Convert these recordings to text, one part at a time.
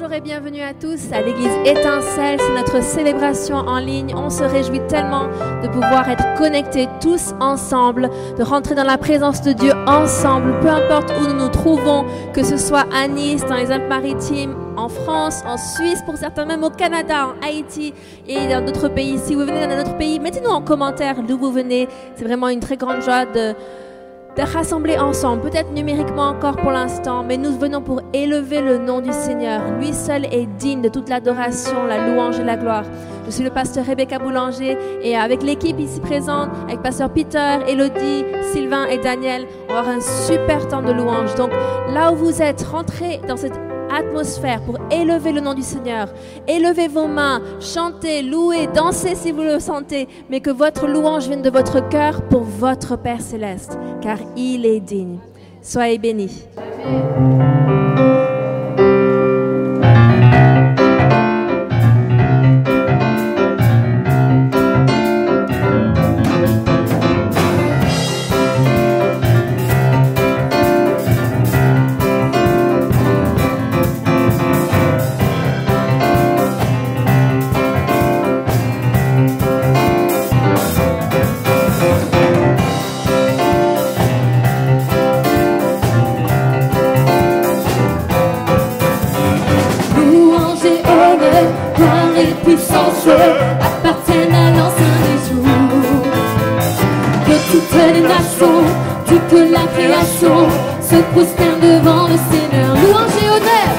Bonjour et bienvenue à tous à l'église Étincelle, c'est notre célébration en ligne. On se réjouit tellement de pouvoir être connectés tous ensemble, de rentrer dans la présence de Dieu ensemble, peu importe où nous nous trouvons, que ce soit à Nice, dans les Alpes-Maritimes, en France, en Suisse, pour certains même au Canada, en Haïti et dans d'autres pays. Si vous venez d'un autre pays, mettez-nous en commentaire d'où vous venez. C'est vraiment une très grande joie de rassembler ensemble, peut-être numériquement encore pour l'instant, mais nous venons pour élever le nom du Seigneur. Lui seul est digne de toute l'adoration, la louange et la gloire. Je suis le pasteur Rebecca Boulanger et avec l'équipe ici présente, avec pasteur Peter, Elodie, Sylvain et Daniel, on va avoir un super temps de louange. Donc là où vous êtes, rentrez dans cette atmosphère pour élever le nom du Seigneur. Élevez vos mains, chantez, louez, dansez si vous le sentez, mais que votre louange vienne de votre cœur pour votre Père Céleste, car il est digne. Soyez bénis. Appartiennent à l'ancien des jours. Que toutes les nations, toute la création se prosterne devant le Seigneur. Louange et honneur,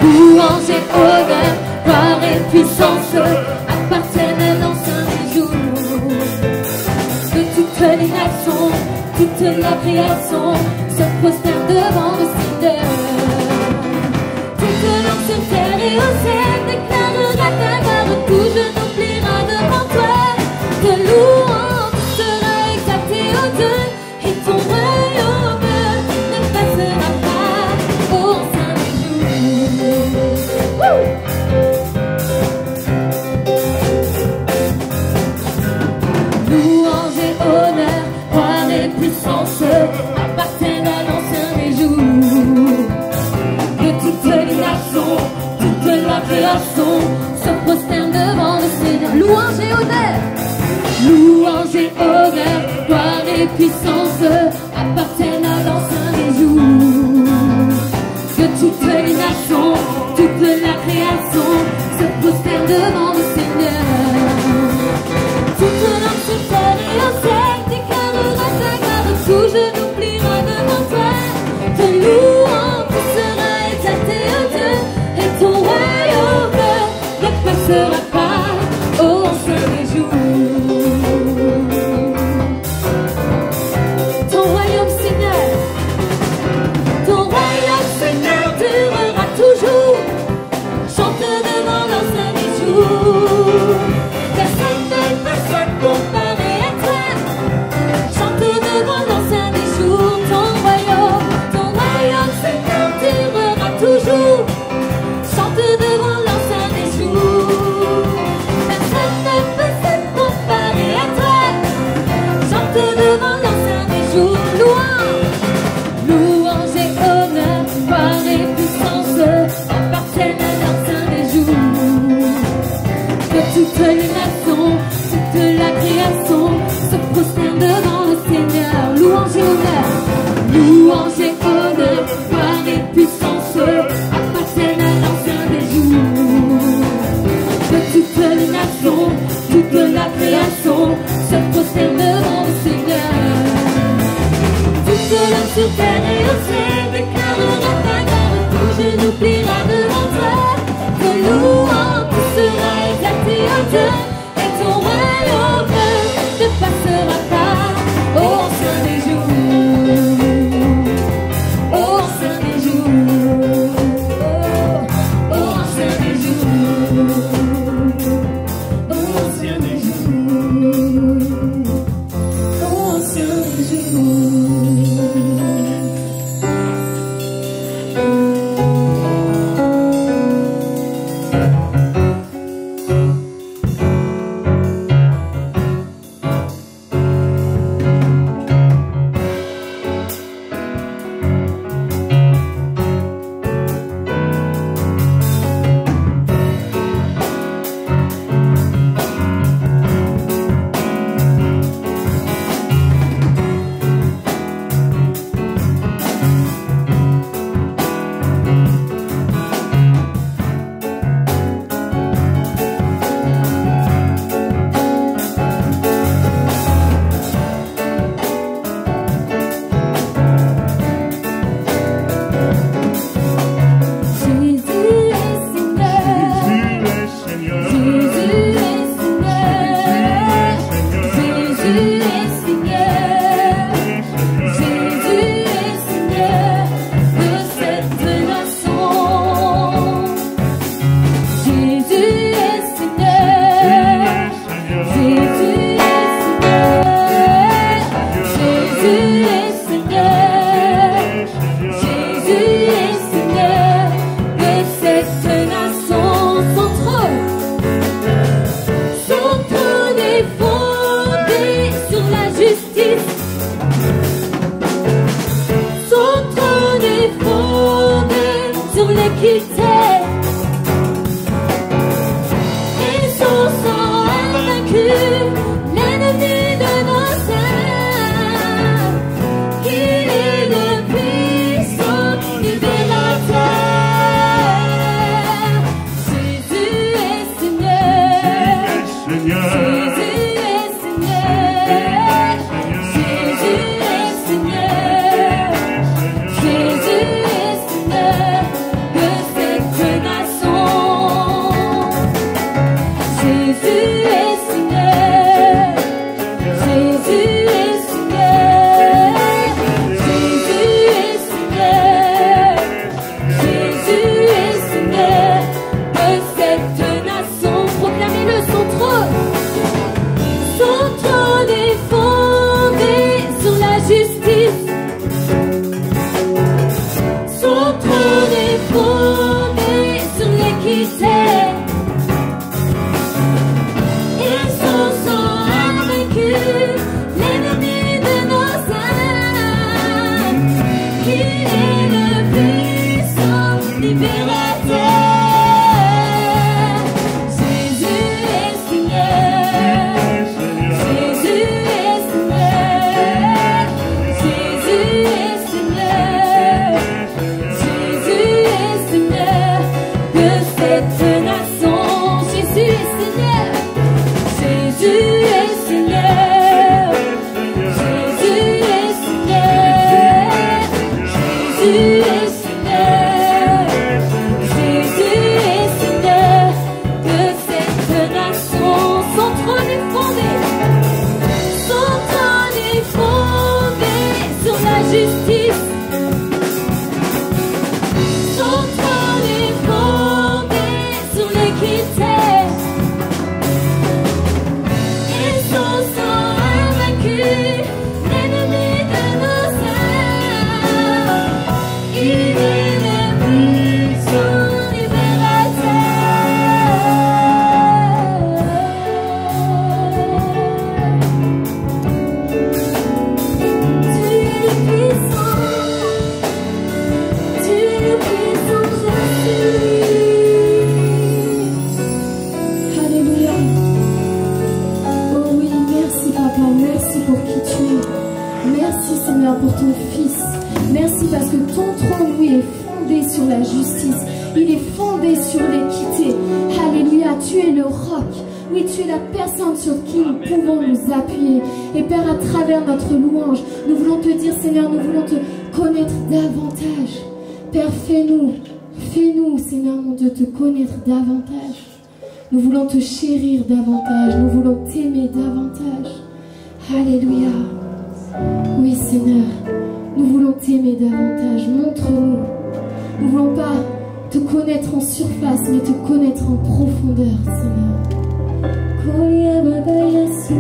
louange et honneur, gloire et puissance appartiennent à l'ancien des jours. Que toutes les nations, toute la création se prosterne devant le Seigneur. Toute langue sur terre et au ciel déclarera ta gloire. Tout genou pliera devant toi. De louange sera exalté au Dieu. Et ton royaume ne passera pas au sein des jours. Louange et honneur, gloire et puissance appartiennent à l'ancien des jours. Que toutes les nations, toute la création se prosterne devant le Seigneur. Louange et honneur, louange et honneur, gloire et puissance appartiennent à l'ancien des jours. Que toutes les nations, toute la création se prosterne devant le Seigneur. Toute langue sur terre et au ciel déclarera ta gloire. Tout genou pliera devant toi. De louange sera exalté au Dieu. Et ton royaume ne passera pas au sein des jours. Ton royaume, Seigneur, durera toujours. Chante devant l'ancien des jours. Personne ne peut se comparer à toi. Chante devant l'ancien des jours. Ton royaume, Seigneur, durera toujours. Chante devant l'ancien des jours. Personne ne peut se comparer à toi. Chante devant l'ancien des jours. Louange et honneur, gloire et puissance appartiennent à l'ancien des jours. Que toutes les nations, toute la création se prosterne devant le Seigneur. Louange et honneur, louange et honneur, gloire et puissance appartiennent à l'ancien des jours. Que toutes les nations, toute la création se prosterne devant le Seigneur. Toute langue sur terre et au ciel déclarera ta gloire. Tout genou pliera devant toi. De louange sera exalté au Dieu. Et ton royaume ne passera pas au sein des jours. Au sein des jours. Au sein des jours. Au sein des jours. Au sein des jours. l'équité. Et son sang a vaincu l'ennemi de nos âmes. Il est le puissant libérateur. Jésus est Seigneur. Jésus est Seigneur. Jésus est Seigneur. Jésus est Seigneur de cette nation. Jésus est Seigneur. Jésus est Seigneur. Jésus est Seigneur. Jésus est Seigneur de cette nation. Proclamez-le, son trône. Son trône est fondé sur la justice. Son trône est fondé sur l'équité. Et son sang a vaincu l'ennemi de nos âmes. Il est le puissant libérateur. Jésus est Seigneur. Jésus est Seigneur. Jésus est Seigneur. Jésus est Seigneur de cette nation. Jésus est Seigneur. Jésus est Seigneur. Jésus est Seigneur. Jésus est Seigneur. Jésus est Seigneur de cette nation. Son trône est fondé. Son trône est fondé sur la justice. Son trône est fondé sur l'équité. Et son sang a vaincu l'ennemi de nos âmes. Il est le puissant libérateur. Tu es le puissant. Tu es le puissant Jésus. Alléluia. Oh oui, merci Papa, merci pour qui tu es. Merci Seigneur pour ton Fils. Merci parce que ton trône, oui, est fondé sur la justice. Il est fondé sur l'équité. Alléluia, tu es le roc. Oui, tu es la personne sur qui nous pouvons nous appuyer. Et Père, à travers notre louange, nous voulons te dire, Seigneur, nous voulons te connaître davantage. Père, fais-nous, Seigneur mon Dieu, te connaître davantage. Nous voulons te chérir davantage. Nous voulons t'aimer davantage. Alléluia. Oui, Seigneur, nous voulons t'aimer davantage. Montre-nous. Nous ne voulons pas te connaître en surface, mais te connaître en profondeur, Seigneur. Koya Baba Yasue.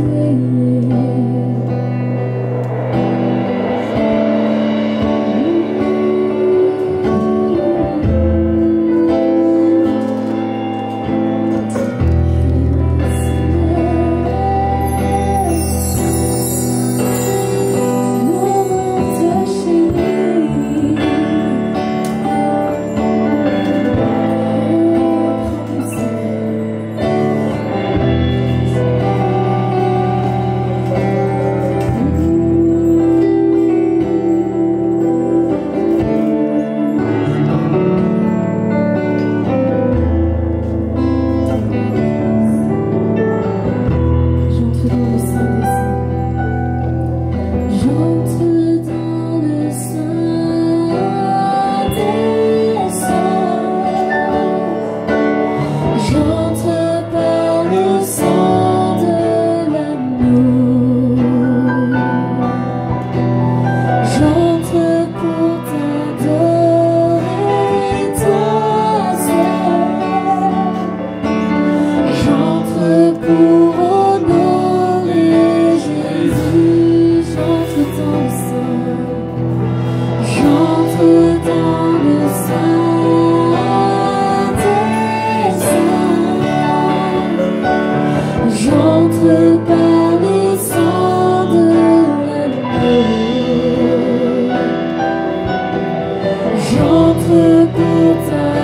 J'entre pour ta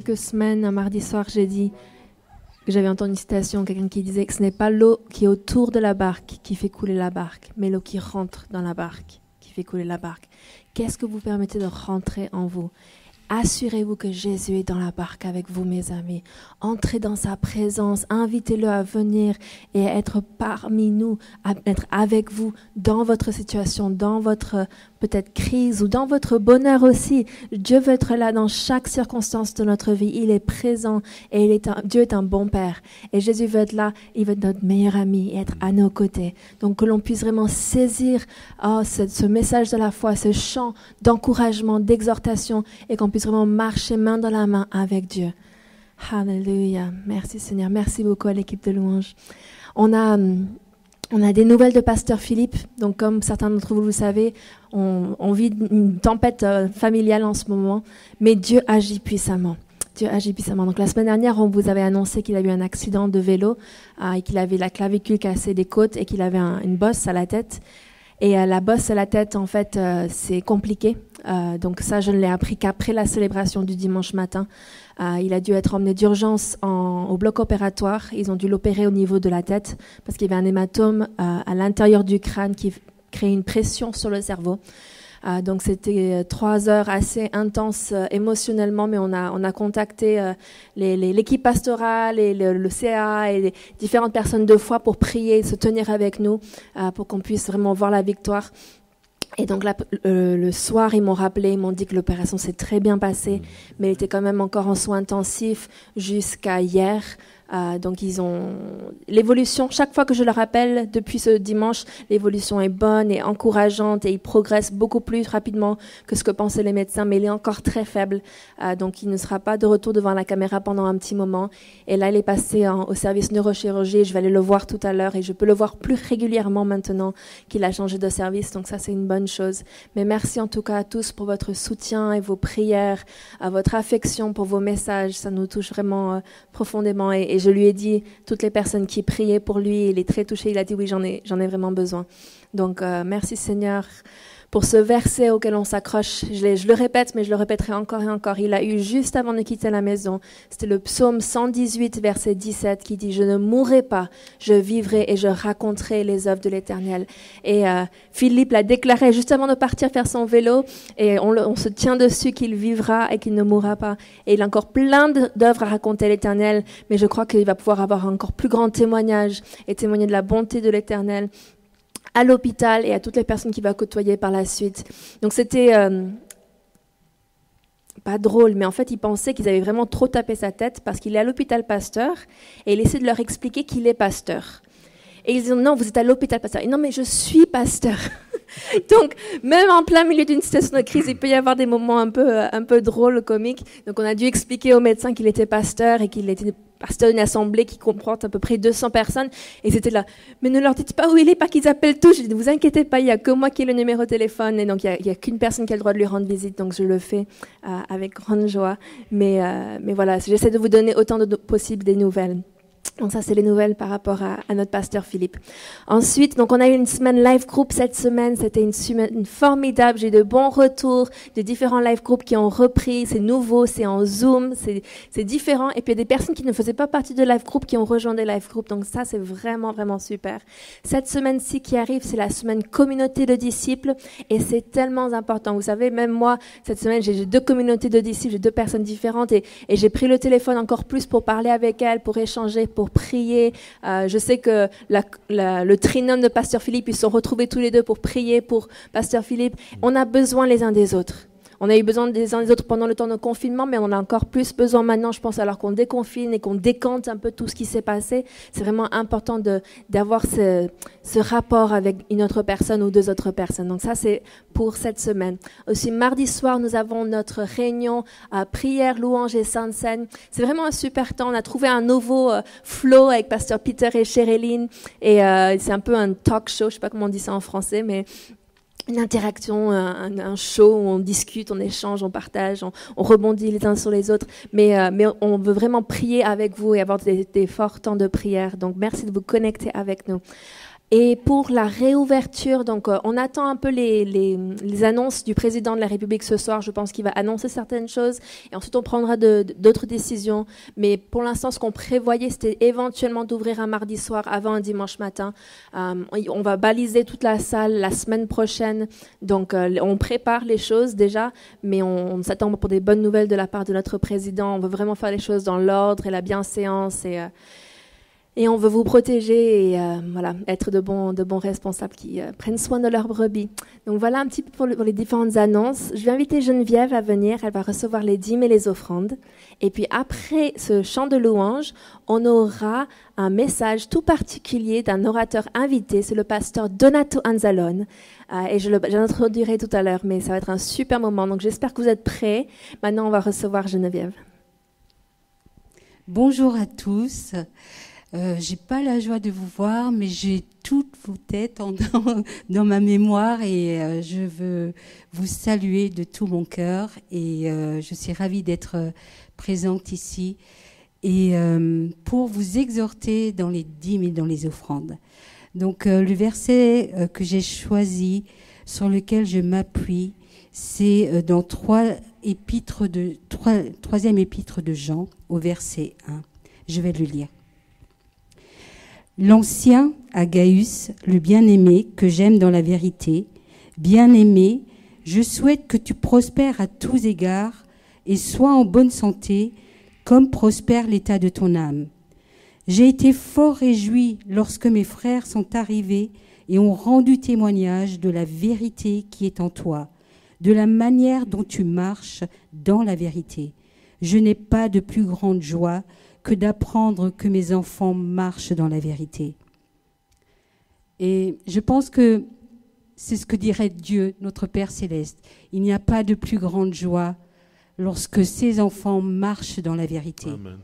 quelques semaines, un mardi soir, j'ai dit que j'avais entendu une citation, quelqu'un qui disait que ce n'est pas l'eau qui est autour de la barque qui fait couler la barque, mais l'eau qui rentre dans la barque qui fait couler la barque. Qu'est-ce que vous permettez de rentrer en vous? Assurez-vous que Jésus est dans la barque avec vous, mes amis. Entrez dans sa présence, invitez-le à venir et à être parmi nous, à être avec vous dans votre situation, dans votre peut-être crise ou dans votre bonheur aussi. Dieu veut être là dans chaque circonstance de notre vie. Il est présent et Dieu est un bon Père. Et Jésus veut être là, il veut être notre meilleur ami et être à nos côtés. Donc que l'on puisse vraiment saisir ce message de la foi, ce chant d'encouragement, d'exhortation et qu'on puisse vraiment marcher main dans la main avec Dieu. Alléluia. Merci Seigneur. Merci beaucoup à l'équipe de louanges. On a des nouvelles de Pasteur Philippe. Donc, comme certains d'entre vous le savez, on vit une tempête familiale en ce moment, mais Dieu agit puissamment. Dieu agit puissamment. Donc, la semaine dernière, on vous avait annoncé qu'il a eu un accident de vélo et qu'il avait la clavicule cassée des côtes et qu'il avait une bosse à la tête. Et la bosse à la tête, en fait, c'est compliqué. Donc ça, je ne l'ai appris qu'après la célébration du dimanche matin. Il a dû être emmené d'urgence au bloc opératoire. Ils ont dû l'opérer au niveau de la tête parce qu'il y avait un hématome à l'intérieur du crâne qui créait une pression sur le cerveau. Donc c'était 3 heures assez intenses émotionnellement, mais on a contacté l'équipe pastorale et le CA et les différentes personnes de foi pour prier, se tenir avec nous pour qu'on puisse vraiment voir la victoire. Et donc là, le soir, ils m'ont rappelé, ils m'ont dit que l'opération s'est très bien passée, mais elle était quand même encore en soins intensifs jusqu'à hier. Donc ils ont l'évolution, chaque fois que je le rappelle depuis ce dimanche, l'évolution est bonne et encourageante et il progresse beaucoup plus rapidement que ce que pensaient les médecins, mais il est encore très faible, donc il ne sera pas de retour devant la caméra pendant un petit moment. Et là il est passé au service neurochirurgie, je vais aller le voir tout à l'heure et je peux le voir plus régulièrement maintenant qu'il a changé de service, donc ça c'est une bonne chose. Mais merci en tout cas à tous pour votre soutien et vos prières, à votre affection pour vos messages, ça nous touche vraiment profondément. Et je lui ai dit, toutes les personnes qui priaient pour lui, il est très touché, il a dit oui, j'en ai vraiment besoin. Donc merci Seigneur pour ce verset auquel on s'accroche. Je le répète, mais je le répéterai encore et encore. Il a eu juste avant de quitter la maison, c'était le psaume 118, verset 17, qui dit « Je ne mourrai pas, je vivrai et je raconterai les œuvres de l'Éternel ». Et Philippe l'a déclaré juste avant de partir faire son vélo, et on se tient dessus qu'il vivra et qu'il ne mourra pas. Et il a encore plein d'œuvres à raconter l'Éternel, mais je crois qu'il va pouvoir avoir un encore plus grand témoignage et témoigner de la bonté de l'Éternel à l'hôpital et à toutes les personnes qu'il va côtoyer par la suite. Donc c'était pas drôle, mais en fait, ils pensaient qu'ils avaient vraiment trop tapé sa tête parce qu'il est à l'hôpital Pasteur et il essaie de leur expliquer qu'il est pasteur. Et ils disent non, vous êtes à l'hôpital Pasteur. Et non, mais je suis pasteur. Donc, même en plein milieu d'une situation de crise, il peut y avoir des moments un peu drôles, comiques. Donc, on a dû expliquer au médecin qu'il était pasteur et qu'il était pasteur d'une assemblée qui comporte à peu près 200 personnes. Et c'était là, mais ne leur dites pas où il est, pas qu'ils appellent tous. Je dis, ne vous inquiétez pas, il n'y a que moi qui ai le numéro de téléphone. Et donc, il n'y a qu'une personne qui a le droit de lui rendre visite. Donc, je le fais avec grande joie. Mais voilà, j'essaie de vous donner autant de possible des nouvelles. Donc ça, c'est les nouvelles par rapport à notre pasteur Philippe. Ensuite, donc on a eu une semaine live group cette semaine. C'était une semaine formidable. J'ai eu de bons retours de différents live groups qui ont repris. C'est nouveau, c'est en Zoom, c'est différent. Et puis il y a des personnes qui ne faisaient pas partie de live group qui ont rejoint des live groups. Donc ça, c'est vraiment, vraiment super. Cette semaine-ci qui arrive, c'est la semaine communauté de disciples. Et c'est tellement important. Vous savez, même moi, cette semaine, j'ai 2 communautés de disciples, j'ai 2 personnes différentes. Et j'ai pris le téléphone encore plus pour parler avec elles, pour échanger, pour prier. Je sais que le trinôme de Pasteur Philippe, ils se sont retrouvés tous les 2 pour prier pour Pasteur Philippe. On a besoin les uns des autres. On a eu besoin des uns des autres pendant le temps de confinement, mais on a encore plus besoin maintenant, je pense, alors qu'on déconfine et qu'on décante un peu tout ce qui s'est passé. C'est vraiment important d'avoir ce rapport avec une autre personne ou 2 autres personnes. Donc ça, c'est pour cette semaine. Aussi, mardi soir, nous avons notre réunion à prière, louange et sainte scène. C'est vraiment un super temps. On a trouvé un nouveau flow avec Pasteur Peter et Sherilyn. Et c'est un peu un talk show, je sais pas comment on dit ça en français, mais une interaction, un show où on discute, on échange, on partage, on rebondit les uns sur les autres. Mais on veut vraiment prier avec vous et avoir des forts temps de prière. Donc, merci de vous connecter avec nous. Et pour la réouverture, donc on attend un peu les annonces du président de la République ce soir. Je pense qu'il va annoncer certaines choses et ensuite on prendra d'autres décisions. Mais pour l'instant, ce qu'on prévoyait, c'était éventuellement d'ouvrir un mardi soir avant un dimanche matin. On va baliser toute la salle la semaine prochaine. Donc on prépare les choses déjà, mais on s'attend pour des bonnes nouvelles de la part de notre président. On veut vraiment faire les choses dans l'ordre et la bienséance et on veut vous protéger et voilà, être de bons responsables qui prennent soin de leurs brebis. Donc voilà un petit peu pour les différentes annonces. Je vais inviter Geneviève à venir. Elle va recevoir les dîmes et les offrandes. Et puis après ce chant de louange, on aura un message tout particulier d'un orateur invité. C'est le pasteur Donato Anzalone. Et je l'introduirai tout à l'heure, mais ça va être un super moment. Donc j'espère que vous êtes prêts. Maintenant, on va recevoir Geneviève. Bonjour à tous. J'ai pas la joie de vous voir, mais j'ai toutes vos têtes dans ma mémoire et je veux vous saluer de tout mon cœur et je suis ravie d'être présente ici et pour vous exhorter dans les dîmes et dans les offrandes. Donc le verset que j'ai choisi, sur lequel je m'appuie, c'est dans troisième épître de Jean, au verset 1. Je vais le lire. L'ancien Agaius, le bien-aimé, que j'aime dans la vérité, bien-aimé, je souhaite que tu prospères à tous égards et sois en bonne santé, comme prospère l'état de ton âme. J'ai été fort réjoui lorsque mes frères sont arrivés et ont rendu témoignage de la vérité qui est en toi, de la manière dont tu marches dans la vérité. Je n'ai pas de plus grande joie que d'apprendre que mes enfants marchent dans la vérité. Et je pense que c'est ce que dirait Dieu, notre Père Céleste. Il n'y a pas de plus grande joie lorsque ses enfants marchent dans la vérité. Amen. Amen.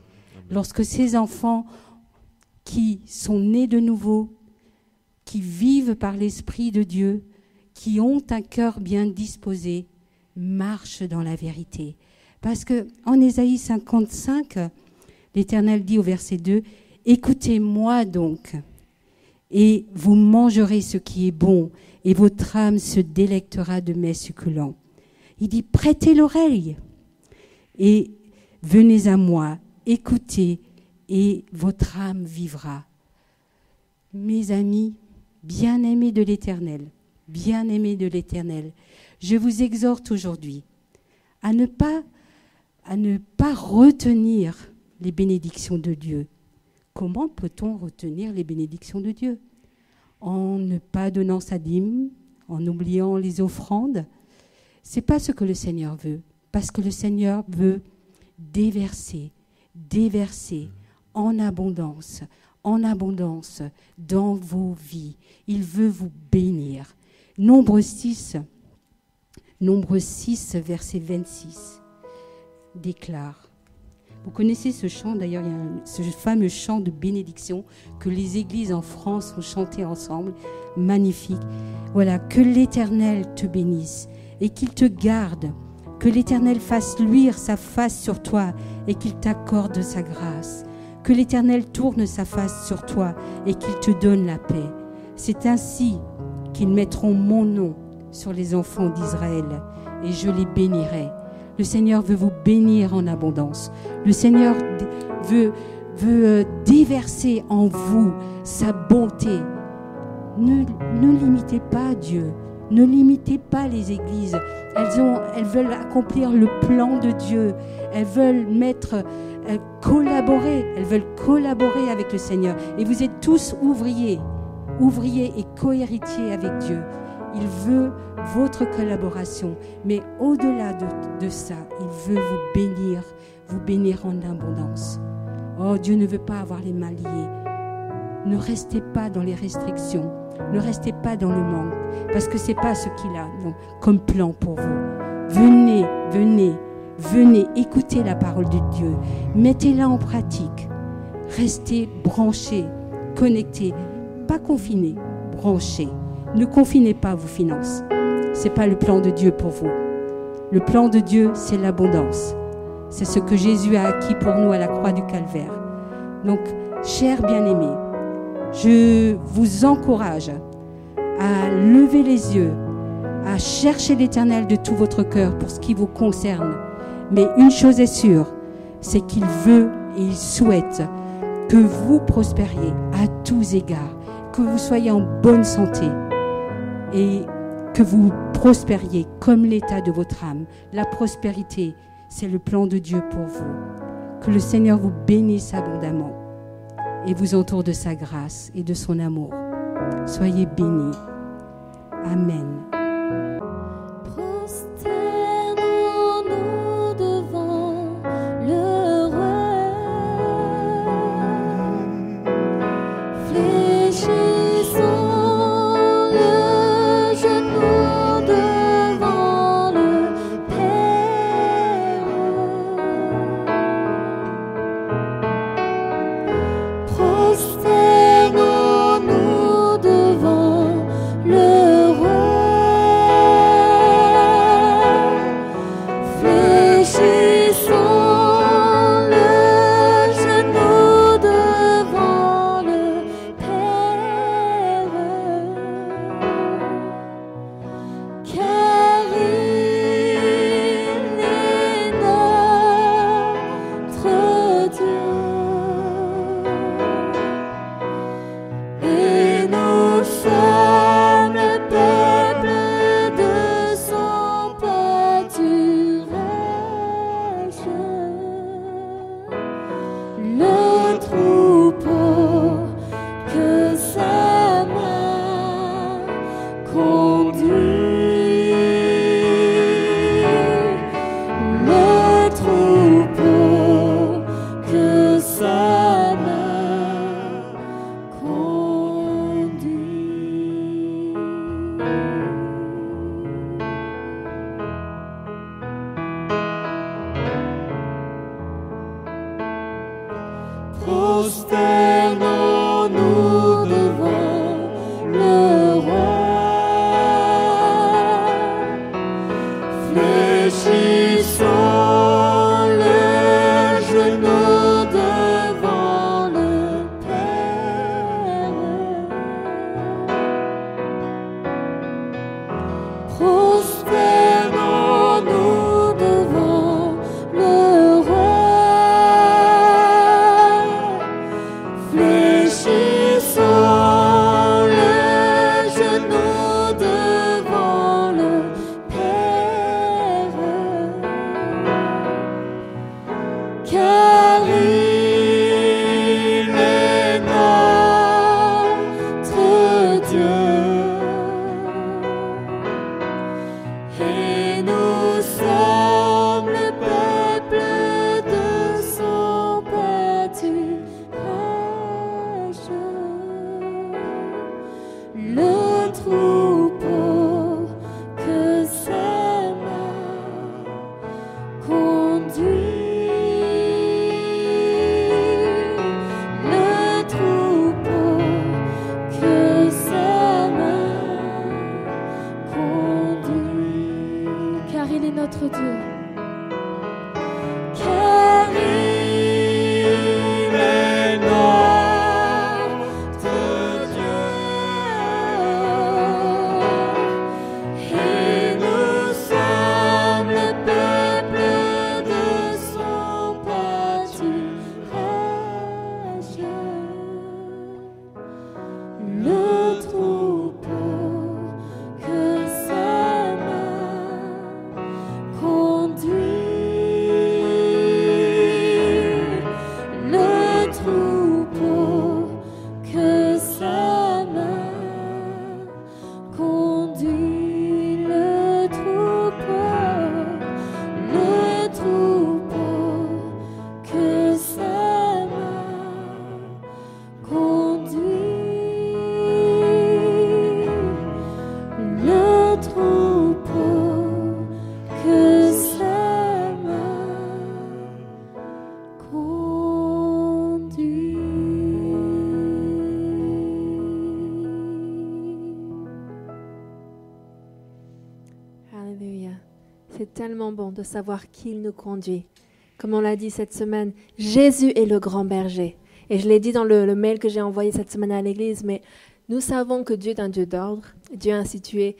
Lorsque ces enfants qui sont nés de nouveau, qui vivent par l'Esprit de Dieu, qui ont un cœur bien disposé, marchent dans la vérité. Parce que en Ésaïe 55, l'Éternel dit au verset 2, « Écoutez-moi donc, et vous mangerez ce qui est bon, et votre âme se délectera de mets succulents. » Il dit, « Prêtez l'oreille, et venez à moi, écoutez, et votre âme vivra. » Mes amis, bien-aimés de l'Éternel, je vous exhorte aujourd'hui à ne pas retenir les bénédictions de Dieu. Comment peut-on retenir les bénédictions de Dieu? En ne pas donnant sa dîme, en oubliant les offrandes. C'est pas ce que le Seigneur veut, parce que le Seigneur veut déverser en abondance dans vos vies. Il veut vous bénir. Nombre 6, verset 26, déclare. Vous connaissez ce chant, d'ailleurs, il y a ce fameux chant de bénédiction que les églises en France ont chanté ensemble, magnifique. Voilà, que l'Éternel te bénisse et qu'il te garde, que l'Éternel fasse luire sa face sur toi et qu'il t'accorde sa grâce, que l'Éternel tourne sa face sur toi et qu'il te donne la paix. C'est ainsi qu'ils mettront mon nom sur les enfants d'Israël et je les bénirai. Le Seigneur veut vous bénir en abondance. Le Seigneur veut déverser en vous sa bonté. Ne limitez pas Dieu. Ne limitez pas les églises. Elles veulent accomplir le plan de Dieu. Elles veulent collaborer. Elles veulent collaborer avec le Seigneur. Et vous êtes tous ouvriers et co-héritiers avec Dieu. Il veut votre collaboration. Mais au-delà de ça, il veut vous bénir en abondance. Oh, Dieu ne veut pas avoir les mains liées. Ne restez pas dans les restrictions. Ne restez pas dans le manque. Parce que ce n'est pas ce qu'il a comme plan pour vous. Venez, écoutez la parole de Dieu. Mettez-la en pratique. Restez branchés, connectés. Pas confinés, branchés. Ne confinez pas vos finances. Ce n'est pas le plan de Dieu pour vous. Le plan de Dieu, c'est l'abondance. C'est ce que Jésus a acquis pour nous à la croix du Calvaire. Donc, chers bien-aimés, Je vous encourage à lever les yeux, à chercher l'Éternel de tout votre cœur pour ce qui vous concerne. Mais une chose est sûre, c'est qu'il veut et il souhaite que vous prospériez à tous égards, que vous soyez en bonne santé et que vous prospériez comme l'état de votre âme. La prospérité, c'est le plan de Dieu pour vous. Que le Seigneur vous bénisse abondamment et vous entoure de sa grâce et de son amour. Soyez bénis. Amen. Prosternons-nous devant le roi. Fléchissons le genou devant le Père. Prosternons-nous devant le roi. Fléchissons le genou devant le Père, car il est notre Dieu, et nous sommes le peuple de son pâturage, le troupeau que sa main conduit, le troupeau que sa main conduit. Prosternons-nous devant le roi. Fléchissons le genou devant le Père. Prosternons-nous devant le roi. Fléchissons le genou devant le Père, car il est notre Dieu, et nous sommes le peuple de son pâturage, le troupeau que sa main conduit, le troupeau que sa main conduit, car il est notre Dieu, car il est notre Dieu, et nous sommes le peuple de son pâturage, le troupeau que sa main conduit, le troupeau que sa main conduit, le troupeau que sa main conduit, le troupeau que sa main conduit. Alléluia. C'est tellement bon de savoir qu'il nous conduit. Comme on l'a dit cette semaine, Jésus est le grand berger. Et je l'ai dit dans le mail que j'ai envoyé cette semaine à l'église, mais nous savons que Dieu est un Dieu d'ordre. Dieu a institué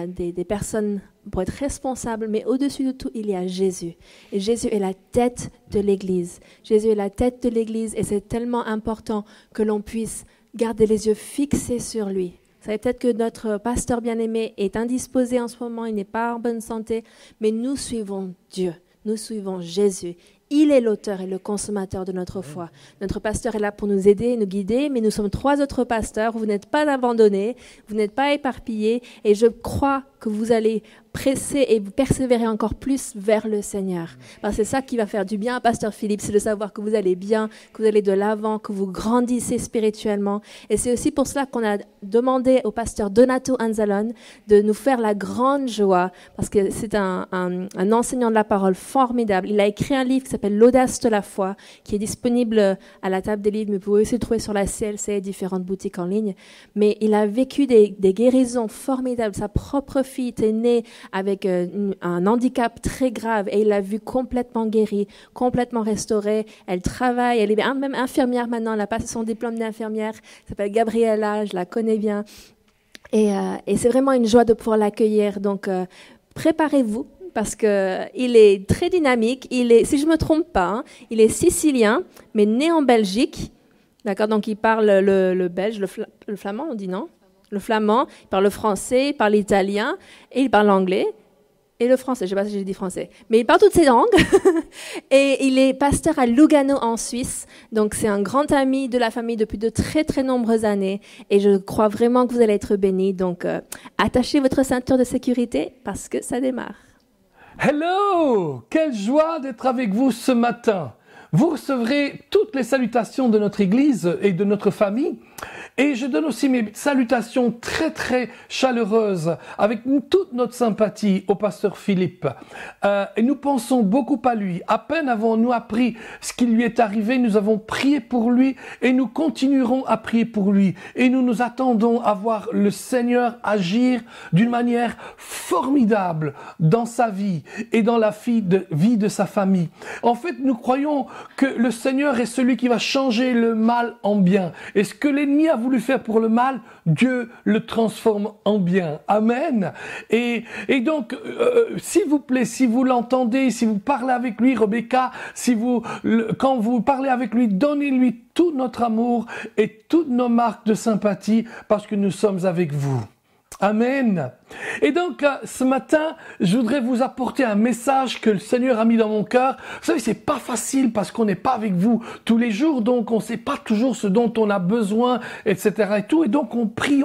des personnes pour être responsables, mais au-dessus de tout, il y a Jésus. Et Jésus est la tête de l'église. Jésus est la tête de l'église et c'est tellement important que l'on puisse garder les yeux fixés sur lui. Vous savez peut-être que notre pasteur bien-aimé est indisposé en ce moment, il n'est pas en bonne santé, mais nous suivons Dieu, nous suivons Jésus. Il est l'auteur et le consommateur de notre foi. Notre pasteur est là pour nous aider et nous guider, mais nous sommes 3 autres pasteurs. Vous n'êtes pas abandonnés, vous n'êtes pas éparpillés, et je crois que vous allez presser et vous persévérer encore plus vers le Seigneur. Parce que c'est ça qui va faire du bien à Pasteur Philippe, c'est de savoir que vous allez bien, que vous allez de l'avant, que vous grandissez spirituellement. Et c'est aussi pour cela qu'on a demandé au pasteur Donato Anzalone de nous faire la grande joie, parce que c'est un enseignant de la parole formidable. Il a écrit un livre qui s'appelle L'audace de la foi, qui est disponible à la table des livres, mais vous pouvez aussi le trouver sur la CLC et différentes boutiques en ligne. Mais il a vécu des guérisons formidables. Sa propre fille était née avec un handicap très grave et il l'a vue complètement guérie, complètement restaurée. Elle travaille, elle est même infirmière maintenant, elle a passé son diplôme d'infirmière, elle s'appelle Gabriella, je la connais bien. Et c'est vraiment une joie de pouvoir l'accueillir. Donc, préparez-vous. Parce que il est très dynamique. Il est, si je me trompe pas, hein, il est sicilien, mais né en Belgique. D'accord, donc il parle le belge, le flamand, on dit non? Le flamand, il parle le français, il parle l'italien et il parle l'anglais. Et le français, je ne sais pas si j'ai dit français, mais il parle toutes ces langues. Et il est pasteur à Lugano en Suisse. Donc c'est un grand ami de la famille depuis de très très nombreuses années. Et je crois vraiment que vous allez être bénis. Donc attachez votre ceinture de sécurité parce que ça démarre. Hello! Quelle joie d'être avec vous ce matin. Vous recevrez toutes les salutations de notre Église et de notre famille. Et je donne aussi mes salutations très très chaleureuses avec toute notre sympathie au pasteur Philippe. Et nous pensons beaucoup à lui. À peine avons-nous appris ce qui lui est arrivé, nous avons prié pour lui et nous continuerons à prier pour lui. Et nous nous attendons à voir le Seigneur agir d'une manière formidable dans sa vie et dans la vie de sa famille. En fait, nous croyons que le Seigneur est celui qui va changer le mal en bien. Et ce que l'ennemi a voulu faire pour le mal, Dieu le transforme en bien. Amen. Et donc, s'il vous plaît, si vous l'entendez, si vous parlez avec lui, Rebecca, quand vous parlez avec lui, donnez-lui tout notre amour et toutes nos marques de sympathie parce que nous sommes avec vous. Amen. Et donc, ce matin, je voudrais vous apporter un message que le Seigneur a mis dans mon cœur. Vous savez, c'est pas facile parce qu'on n'est pas avec vous tous les jours, donc on ne sait pas toujours ce dont on a besoin, etc. et tout. Et donc, on prie.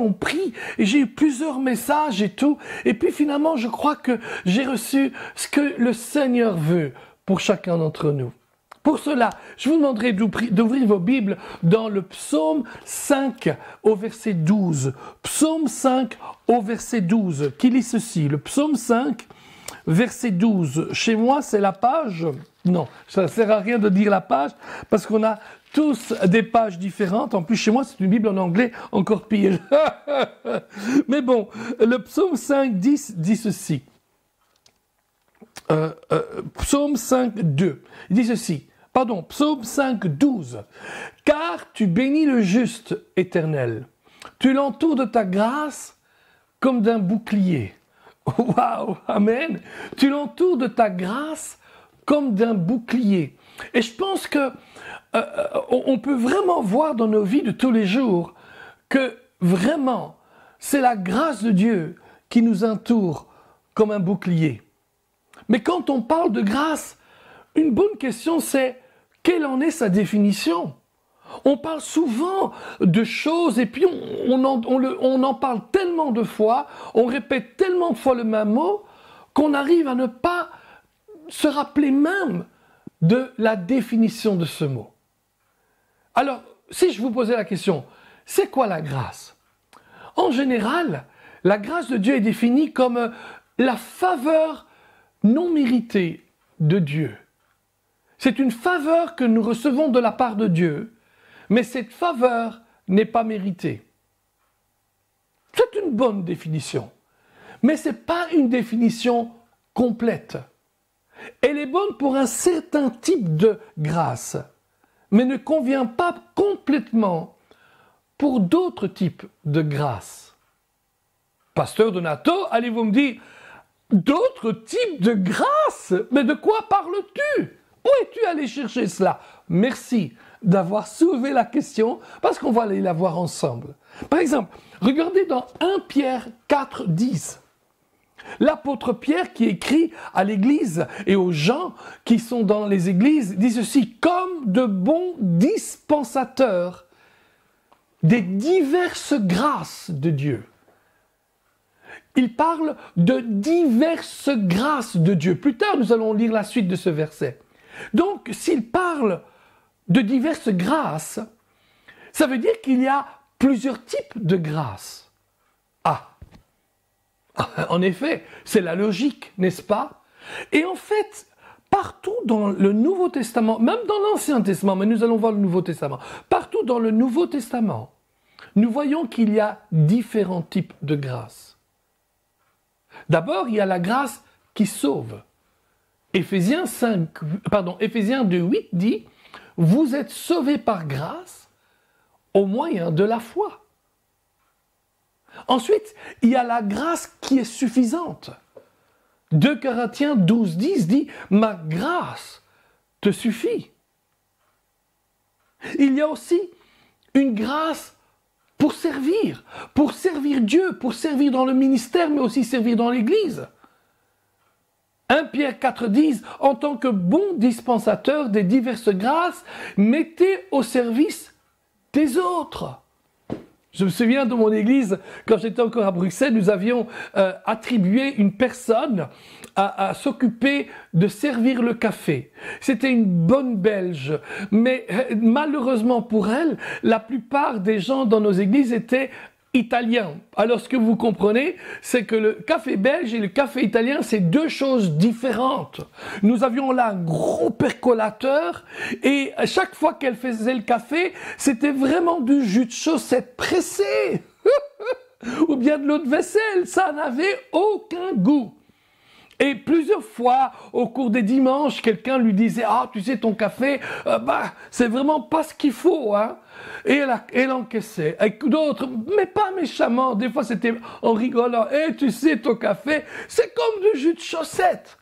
Et j'ai eu plusieurs messages et tout. Et puis, finalement, je crois que j'ai reçu ce que le Seigneur veut pour chacun d'entre nous. Pour cela, je vous demanderai d'ouvrir vos Bibles dans le psaume 5 au verset 12. Psaume 5 au verset 12, qui lit ceci. Le psaume 5, verset 12. Chez moi, c'est la page. Non, ça ne sert à rien de dire la page, parce qu'on a tous des pages différentes. En plus, chez moi, c'est une Bible en anglais, encore pire. Mais bon, le psaume 5 dit ceci. Psaume 5, 2. Il dit ceci. Pardon, psaume 5, 12. « Car tu bénis le juste, Éternel. Tu l'entoures de ta grâce comme d'un bouclier. » Waouh, amen. Tu l'entoures de ta grâce comme d'un bouclier. Et je pense que on peut vraiment voir dans nos vies de tous les jours que vraiment, c'est la grâce de Dieu qui nous entoure comme un bouclier. Mais quand on parle de grâce, une bonne question c'est: quelle en est sa définition? On parle souvent de choses et puis on en parle tellement de fois, on répète tellement de fois le même mot qu'on arrive à ne pas se rappeler même de la définition de ce mot. Alors, si je vous posais la question, c'est quoi la grâce? En général, la grâce de Dieu est définie comme la faveur non méritée de Dieu. C'est une faveur que nous recevons de la part de Dieu, mais cette faveur n'est pas méritée. C'est une bonne définition, mais ce n'est pas une définition complète. Elle est bonne pour un certain type de grâce, mais ne convient pas complètement pour d'autres types de grâces. Pasteur Donato, allez-vous me dire, d'autres types de grâces? Mais de quoi parles-tu? Où es-tu allé chercher cela? Merci d'avoir soulevé la question, parce qu'on va aller la voir ensemble. Par exemple, regardez dans 1 Pierre 4, 10. L'apôtre Pierre qui écrit à l'église et aux gens qui sont dans les églises dit ceci: comme de bons dispensateurs des diverses grâces de Dieu. Il parle de diverses grâces de Dieu. Plus tard, nous allons lire la suite de ce verset. Donc, s'il parle de diverses grâces, ça veut dire qu'il y a plusieurs types de grâces. Ah, en effet, c'est la logique, n'est-ce pas? Et en fait, partout dans le Nouveau Testament, même dans l'Ancien Testament, mais nous allons voir le Nouveau Testament, partout dans le Nouveau Testament, nous voyons qu'il y a différents types de grâces. D'abord, il y a la grâce qui sauve. Éphésiens 2:8 dit « Vous êtes sauvés par grâce au moyen de la foi ». Ensuite, il y a la grâce qui est suffisante. 2 Corinthiens 12:10 dit « Ma grâce te suffit ». Il y a aussi une grâce pour servir Dieu, pour servir dans le ministère, mais aussi servir dans l'Église. 1 Pierre 4:10, en tant que bon dispensateur des diverses grâces, mettez au service des autres. Je me souviens de mon église, quand j'étais encore à Bruxelles, nous avions attribué une personne à s'occuper de servir le café. C'était une bonne Belge, mais malheureusement pour elle, la plupart des gens dans nos églises étaient italiens. Alors ce que vous comprenez, c'est que le café belge et le café italien, c'est deux choses différentes. Nous avions là un gros percolateur et à chaque fois qu'elle faisait le café, c'était vraiment du jus de chaussette pressé ou bien de l'eau de vaisselle. Ça n'avait aucun goût. Et plusieurs fois, au cours des dimanches, quelqu'un lui disait « Ah, tu sais, ton café, c'est vraiment pas ce qu'il faut, hein ?» Et elle encaissait. Et d'autres, mais pas méchamment, des fois c'était en rigolant « Eh, tu sais, ton café, c'est comme du jus de chaussette !»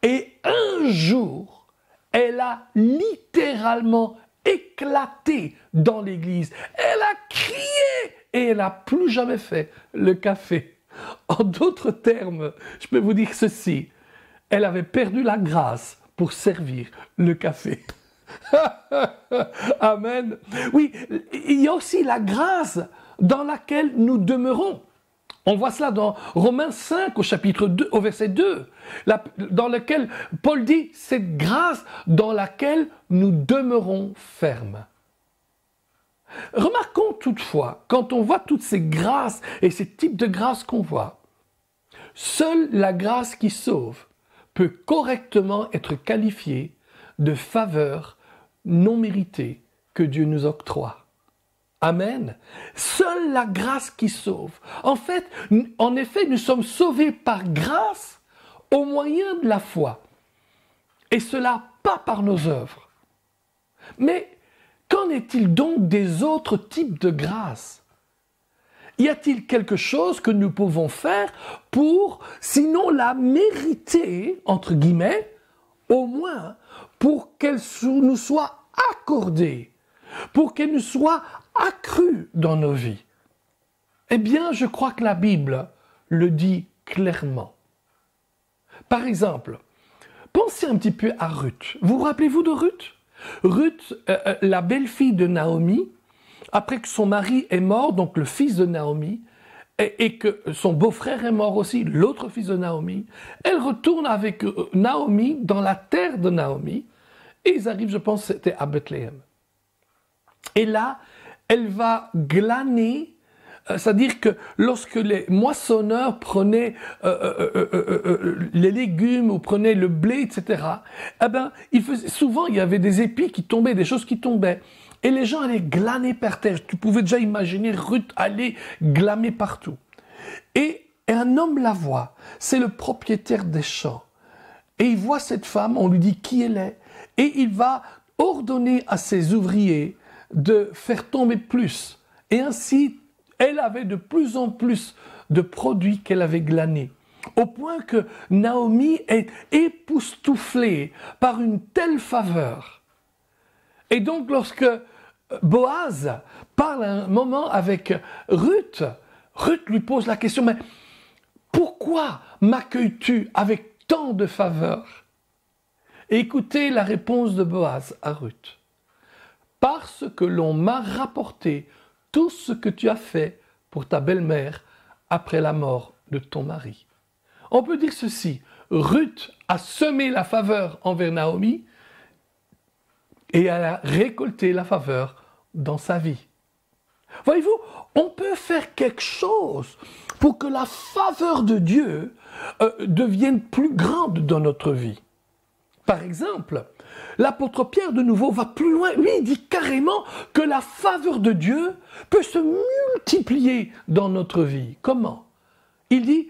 Et un jour, elle a littéralement éclaté dans l'église. Elle a crié et elle n'a plus jamais fait le café. En d'autres termes, je peux vous dire ceci, elle avait perdu la grâce pour servir le café. Amen. Oui, il y a aussi la grâce dans laquelle nous demeurons. On voit cela dans Romains 5 au chapitre 2, au verset 2, dans lequel Paul dit cette grâce dans laquelle nous demeurons fermes. Remarquons toutefois, quand on voit toutes ces grâces et ces types de grâces qu'on voit, seule la grâce qui sauve peut correctement être qualifiée de faveur non méritée que Dieu nous octroie. Amen. Seule la grâce qui sauve. En effet, nous sommes sauvés par grâce au moyen de la foi. Et cela pas par nos œuvres. Mais qu'en est-il donc des autres types de grâces? Y a-t-il quelque chose que nous pouvons faire pour, sinon la mériter, entre guillemets, au moins pour qu'elle nous soit accordée, pour qu'elle nous soit accrue dans nos vies? Eh bien, je crois que la Bible le dit clairement. Par exemple, pensez un petit peu à Ruth. Vous rappelez-vous de Ruth? Ruth, la belle-fille de Naomi, après que son mari est mort, donc le fils de Naomi, et que son beau-frère est mort aussi, l'autre fils de Naomi, elle retourne avec Naomi dans la terre de Naomi, et ils arrivent, je pense, c'était à Bethléem. Et là, elle va glaner, c'est-à-dire que lorsque les moissonneurs prenaient les légumes ou prenaient le blé, etc., eh ben, souvent il y avait des épis qui tombaient, des choses qui tombaient. Et les gens allaient glaner par terre. Tu pouvais déjà imaginer Ruth aller glaner partout. Et un homme la voit, c'est le propriétaire des champs. Et il voit cette femme, on lui dit qui elle est. Et il va ordonné à ses ouvriers de faire tomber plus. Et ainsi, elle avait de plus en plus de produits qu'elle avait glanés. Au point que Naomi est époustouflée par une telle faveur. Et donc, lorsque Boaz parle un moment avec Ruth, Ruth lui pose la question, mais pourquoi m'accueilles-tu avec tant de faveur? Et écoutez la réponse de Boaz à Ruth. Parce que l'on m'a rapporté tout ce que tu as fait pour ta belle-mère après la mort de ton mari. On peut dire ceci, Ruth a semé la faveur envers Naomi et elle a récolté la faveur dans sa vie. Voyez-vous, on peut faire quelque chose pour que la faveur de Dieu devienne plus grande dans notre vie. Par exemple, l'apôtre Pierre de nouveau va plus loin. Lui, il dit carrément que la faveur de Dieu peut se multiplier dans notre vie. Comment? Il dit,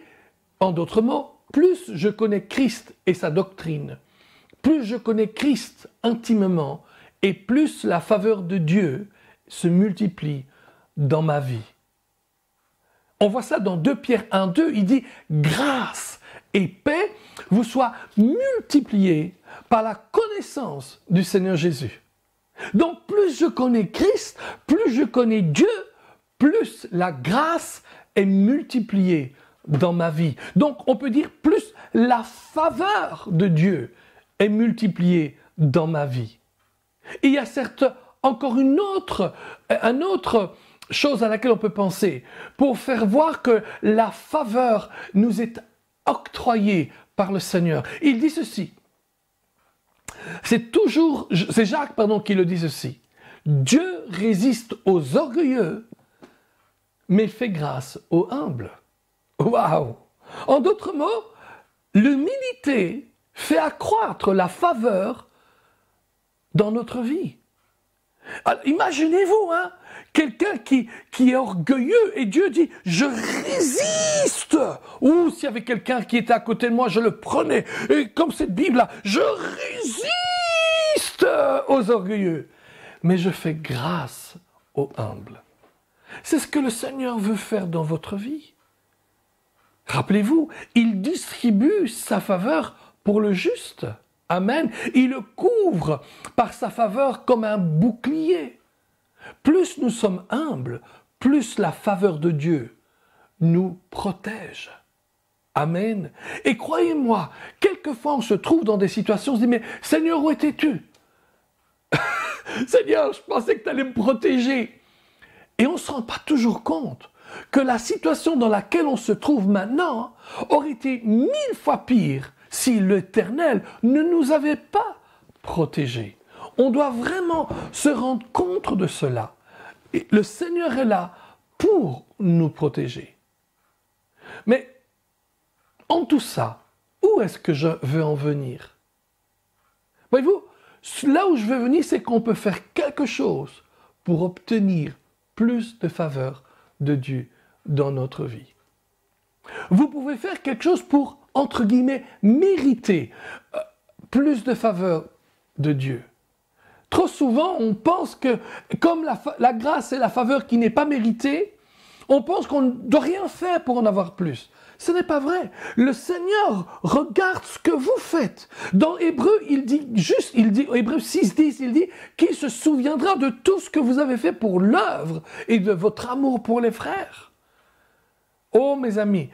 en d'autres mots, plus je connais Christ et sa doctrine, plus je connais Christ intimement, et plus la faveur de Dieu se multiplie dans ma vie. On voit ça dans 2 Pierre 1,2, il dit « Grâce et paix vous soient multipliées par la connaissance du Seigneur Jésus. » Donc plus je connais Christ, plus je connais Dieu, plus la grâce est multipliée dans ma vie. Donc on peut dire plus la faveur de Dieu est multipliée dans ma vie. Et il y a certes encore une autre chose à laquelle on peut penser pour faire voir que la faveur nous est octroyée par le Seigneur. Il dit ceci. C'est Jacques qui le dit ceci. Dieu résiste aux orgueilleux, mais fait grâce aux humbles. Waouh! En d'autres mots, l'humilité fait accroître la faveur dans notre vie. Alors, imaginez-vous, quelqu'un qui est orgueilleux et Dieu dit « je résiste ». Ou s'il y avait quelqu'un qui était à côté de moi, je le prenais. Et comme cette Bible-là, je résiste aux orgueilleux. Mais je fais grâce aux humbles. C'est ce que le Seigneur veut faire dans votre vie. Rappelez-vous, il distribue sa faveur pour le juste. Amen. Il le couvre par sa faveur comme un bouclier. Plus nous sommes humbles, plus la faveur de Dieu nous protège. Amen. Et croyez-moi, quelquefois on se trouve dans des situations, on se dit, mais Seigneur, où étais-tu? Seigneur, je pensais que tu allais me protéger. Et on ne se rend pas toujours compte que la situation dans laquelle on se trouve maintenant aurait été 1000 fois pire si l'Éternel ne nous avait pas protégés. On doit vraiment se rendre compte de cela. Et le Seigneur est là pour nous protéger. Mais en tout ça, où est-ce que je veux en venir? Voyez-vous, là où je veux venir, c'est qu'on peut faire quelque chose pour obtenir plus de faveur de Dieu dans notre vie. Vous pouvez faire quelque chose pour, entre guillemets, mériter plus de faveur de Dieu. Trop souvent, on pense que, comme la grâce et la faveur qui n'est pas méritée, on pense qu'on ne doit rien faire pour en avoir plus. Ce n'est pas vrai. Le Seigneur regarde ce que vous faites. Dans Hébreux, Hébreux 6:10, il dit qu'il se souviendra de tout ce que vous avez fait pour l'œuvre et de votre amour pour les frères. Oh mes amis,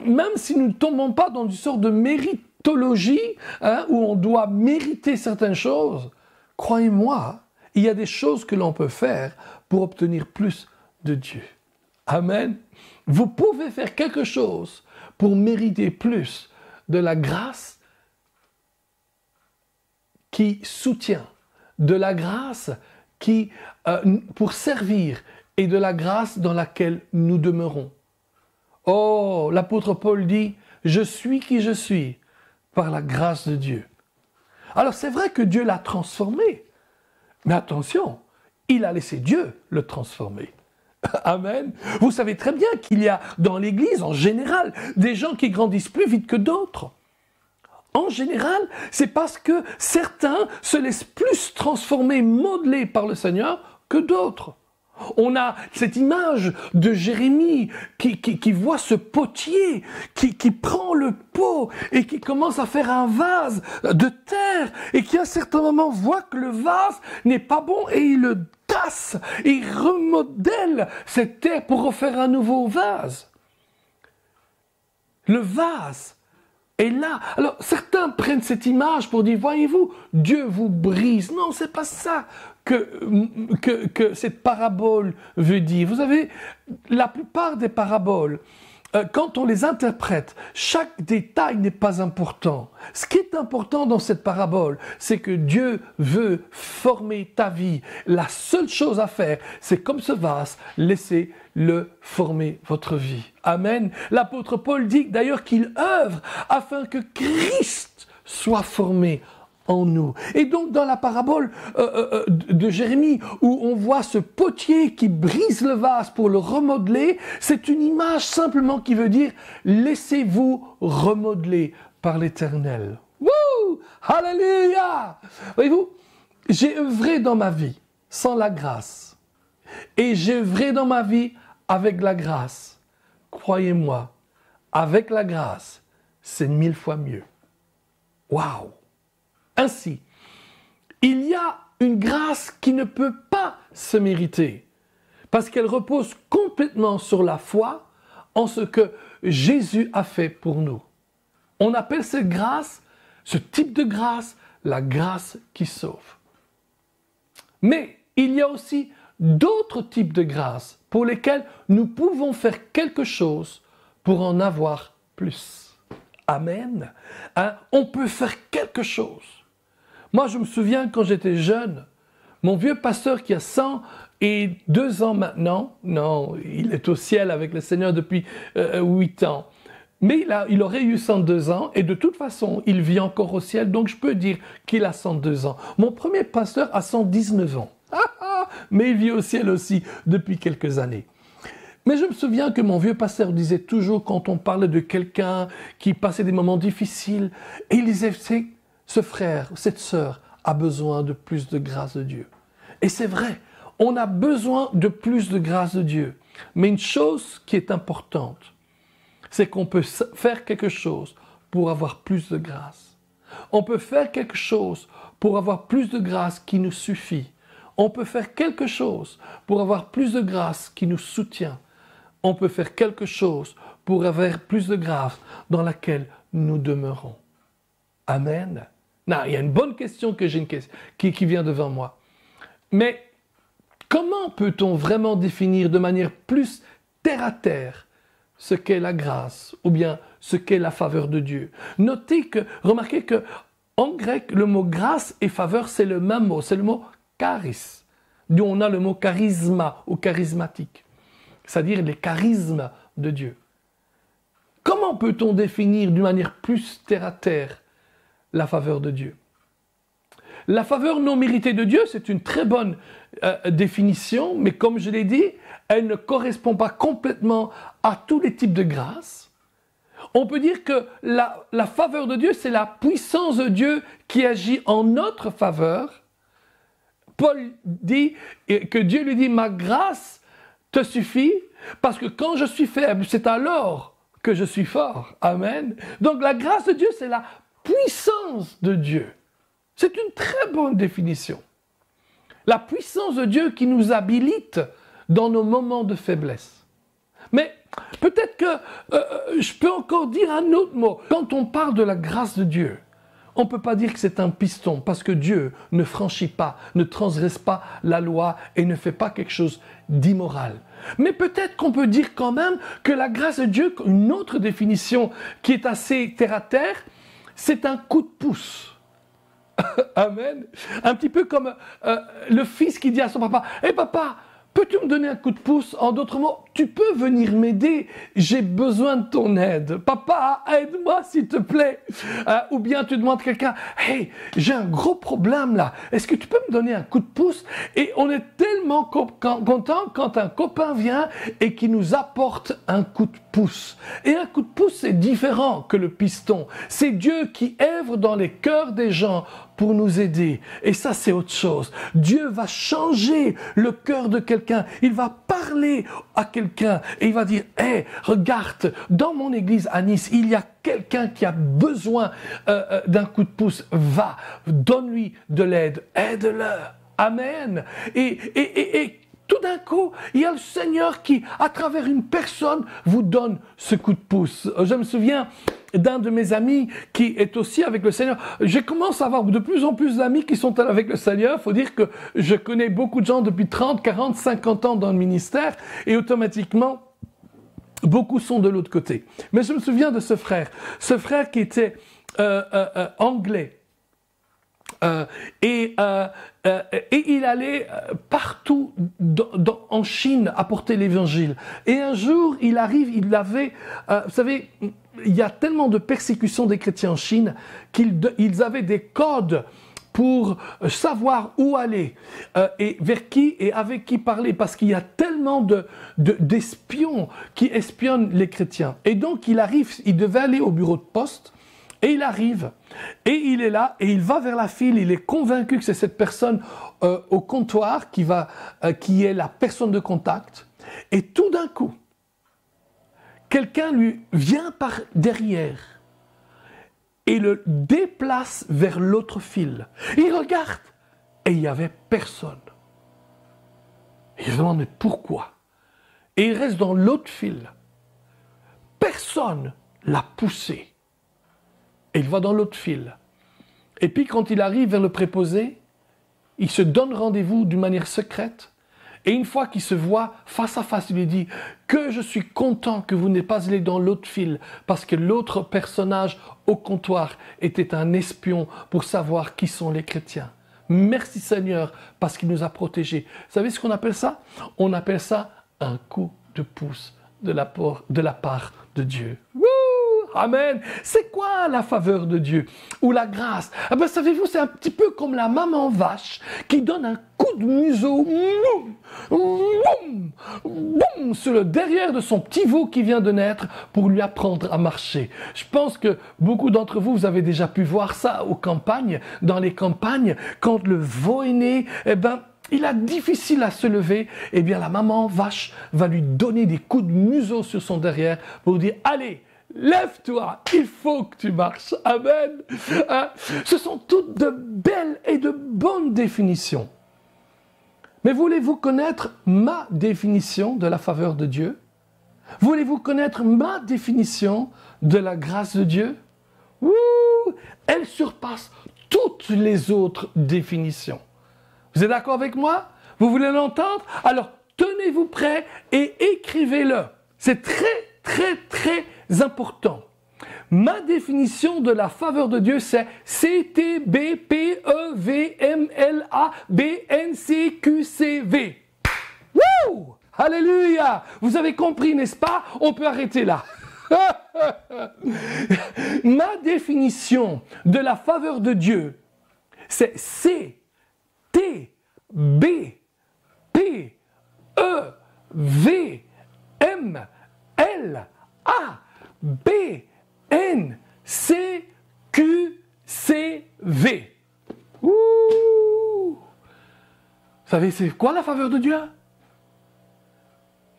même si nous ne tombons pas dans une sorte de méritologie, où on doit mériter certaines choses, croyez-moi, il y a des choses que l'on peut faire pour obtenir plus de Dieu. Amen. Vous pouvez faire quelque chose pour mériter plus de la grâce qui soutient, de la grâce qui pour servir et de la grâce dans laquelle nous demeurons. Oh, l'apôtre Paul dit « Je suis qui je suis par la grâce de Dieu ». Alors c'est vrai que Dieu l'a transformé, mais attention, il a laissé Dieu le transformer. Amen. Vous savez très bien qu'il y a dans l'Église, en général, des gens qui grandissent plus vite que d'autres. En général, c'est parce que certains se laissent plus transformer, modeler par le Seigneur que d'autres. On a cette image de Jérémie qui voit ce potier, qui prend le pot et qui commence à faire un vase de terre et qui à un certain moment voit que le vase n'est pas bon et il le tasse et il remodèle cette terre pour refaire un nouveau vase. Le vase est là. Alors certains prennent cette image pour dire, voyez-vous, Dieu vous brise. Non, c'est pas ça que cette parabole veut dire. Vous savez, la plupart des paraboles, quand on les interprète, chaque détail n'est pas important. Ce qui est important dans cette parabole, c'est que Dieu veut former ta vie. La seule chose à faire, c'est comme ce vase, laissez-le former votre vie. Amen. L'apôtre Paul dit d'ailleurs qu'il œuvre afin que Christ soit formé en nous. Et donc dans la parabole de Jérémie, où on voit ce potier qui brise le vase pour le remodeler, c'est une image simplement qui veut dire « laissez-vous remodeler par l'Éternel ». Wouh! Alléluia! Voyez-vous, j'ai œuvré dans ma vie sans la grâce. Et j'ai œuvré dans ma vie avec la grâce. Croyez-moi, avec la grâce, c'est 1000 fois mieux. Waouh! Ainsi, il y a une grâce qui ne peut pas se mériter, parce qu'elle repose complètement sur la foi en ce que Jésus a fait pour nous. On appelle cette grâce, ce type de grâce, la grâce qui sauve. Mais il y a aussi d'autres types de grâces pour lesquelles nous pouvons faire quelque chose pour en avoir plus. Amen. Hein? On peut faire quelque chose. Moi, je me souviens quand j'étais jeune, mon vieux pasteur qui a 102 ans maintenant, non, il est au ciel avec le Seigneur depuis 8 ans, mais il aurait eu 102 ans et de toute façon, il vit encore au ciel, donc je peux dire qu'il a 102 ans. Mon premier pasteur a 119 ans, mais il vit au ciel aussi depuis quelques années. Mais je me souviens que mon vieux pasteur disait toujours, quand on parlait de quelqu'un qui passait des moments difficiles, et il disait, ce frère, cette sœur a besoin de plus de grâce de Dieu. Et c'est vrai, on a besoin de plus de grâce de Dieu. Mais une chose qui est importante, c'est qu'on peut faire quelque chose pour avoir plus de grâce. On peut faire quelque chose pour avoir plus de grâce qui nous suffit. On peut faire quelque chose pour avoir plus de grâce qui nous soutient. On peut faire quelque chose pour avoir plus de grâce dans laquelle nous demeurons. Amen. Non, il y a une bonne question que j'ai qui vient devant moi. Mais comment peut-on vraiment définir de manière plus terre à terre ce qu'est la grâce ou bien ce qu'est la faveur de Dieu? Remarquez que en grec, le mot grâce et faveur, c'est le même mot, c'est le mot charis, d'où on a le mot charisma ou charismatique, c'est-à-dire les charismes de Dieu. Comment peut-on définir d'une manière plus terre à terre la faveur de Dieu? La faveur non méritée de Dieu, c'est une très bonne définition, mais comme je l'ai dit, elle ne correspond pas complètement à tous les types de grâce. On peut dire que la faveur de Dieu, c'est la puissance de Dieu qui agit en notre faveur. Paul dit que Dieu lui dit, ma grâce te suffit, parce que quand je suis faible, c'est alors que je suis fort. Amen. Donc la grâce de Dieu, c'est la puissance de Dieu. C'est une très bonne définition. La puissance de Dieu qui nous habilite dans nos moments de faiblesse. Mais peut-être que je peux encore dire un autre mot. Quand on parle de la grâce de Dieu, on ne peut pas dire que c'est un piston, parce que Dieu ne franchit pas, ne transgresse pas la loi et ne fait pas quelque chose d'immoral. Mais peut-être qu'on peut dire quand même que la grâce de Dieu, une autre définition qui est assez terre à terre, c'est un coup de pouce. Amen. Un petit peu comme le fils qui dit à son papa, « Hé papa, peux-tu me donner un coup de pouce? En d'autres mots, tu peux venir m'aider, j'ai besoin de ton aide. Papa, aide-moi s'il te plaît. Ou bien tu demandes à quelqu'un, hey, j'ai un gros problème là, est-ce que tu peux me donner un coup de pouce? Et on est tellement content quand un copain vient et qui nous apporte un coup de pouce. Et un coup de pouce, c'est différent que le piston. C'est Dieu qui œuvre dans les cœurs des gens pour nous aider. Et ça, c'est autre chose. Dieu va changer le cœur de quelqu'un. Il va parler à quelqu'un et il va dire, hey, regarde, dans mon église à Nice, il y a quelqu'un qui a besoin d'un coup de pouce. Va, donne-lui de l'aide, aide-le. Amen. Et tout d'un coup, il y a le Seigneur qui, à travers une personne, vous donne ce coup de pouce. Je me souviens d'un de mes amis qui est aussi avec le Seigneur. Je commence à avoir de plus en plus d'amis qui sont avec le Seigneur. Il faut dire que je connais beaucoup de gens depuis 30, 40, 50 ans dans le ministère et automatiquement, beaucoup sont de l'autre côté. Mais je me souviens de ce frère qui était anglais. Et il allait partout en Chine apporter l'évangile. Et un jour, il arrive, il avait, vous savez, il y a tellement de persécutions des chrétiens en Chine qu'ils avaient des codes pour savoir où aller et vers qui et avec qui parler, parce qu'il y a tellement d'espions qui espionnent les chrétiens. Et donc, il arrive, il devait aller au bureau de poste. Et il arrive, et il est là, et il va vers la file, il est convaincu que c'est cette personne au comptoir qui est la personne de contact. Et tout d'un coup, quelqu'un lui vient par derrière et le déplace vers l'autre file. Il regarde, et il n'y avait personne. Il se demande, mais pourquoi? Et il reste dans l'autre file. Personne l'a poussé. Et il va dans l'autre file. Et puis quand il arrive vers le préposé, il se donne rendez-vous d'une manière secrète. Et une fois qu'il se voit face à face, il lui dit que je suis content que vous n'ayez pas allé dans l'autre file, parce que l'autre personnage au comptoir était un espion pour savoir qui sont les chrétiens. Merci Seigneur, parce qu'il nous a protégés. Vous savez ce qu'on appelle ça? On appelle ça un coup de pouce de la part de Dieu. Wouh! Amen. C'est quoi la faveur de Dieu ou la grâce? Ah ben, savez-vous, c'est un petit peu comme la maman vache qui donne un coup de museau sur le derrière de son petit veau qui vient de naître pour lui apprendre à marcher. Je pense que beaucoup d'entre vous, vous avez déjà pu voir ça aux campagnes, dans les campagnes, quand le veau est né, eh ben, il a difficile à se lever, eh bien la maman vache va lui donner des coups de museau sur son derrière pour lui dire « Allez, lève-toi, il faut que tu marches. » Amen. Ce sont toutes de belles et de bonnes définitions. Mais voulez-vous connaître ma définition de la faveur de Dieu? Voulez-vous connaître ma définition de la grâce de Dieu? Elle surpasse toutes les autres définitions. Vous êtes d'accord avec moi? Vous voulez l'entendre? Alors, tenez-vous prêts et écrivez-le. C'est très, très, très important. Ma définition de la faveur de Dieu, c'est CTBPEVMLABNCQCV. Wouh! Alléluia! Vous avez compris, n'est-ce pas? On peut arrêter là. Ma définition de la faveur de Dieu, c'est CTBPEVMLABNCQCV. Vous savez, c'est quoi la faveur de Dieu?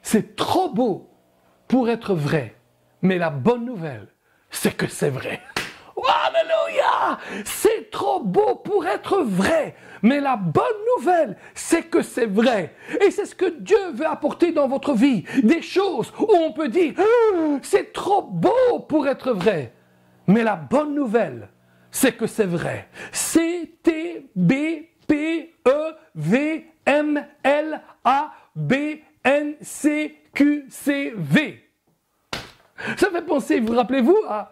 C'est trop beau pour être vrai, mais la bonne nouvelle, c'est que c'est vrai. Alléluia! C'est trop beau pour être vrai, mais la bonne nouvelle, c'est que c'est vrai. Et c'est ce que Dieu veut apporter dans votre vie. Des choses où on peut dire, c'est trop beau pour être vrai. Mais la bonne nouvelle, c'est que c'est vrai. CTBPEVMLABNCQCV. Ça fait penser, vous rappelez-vous, à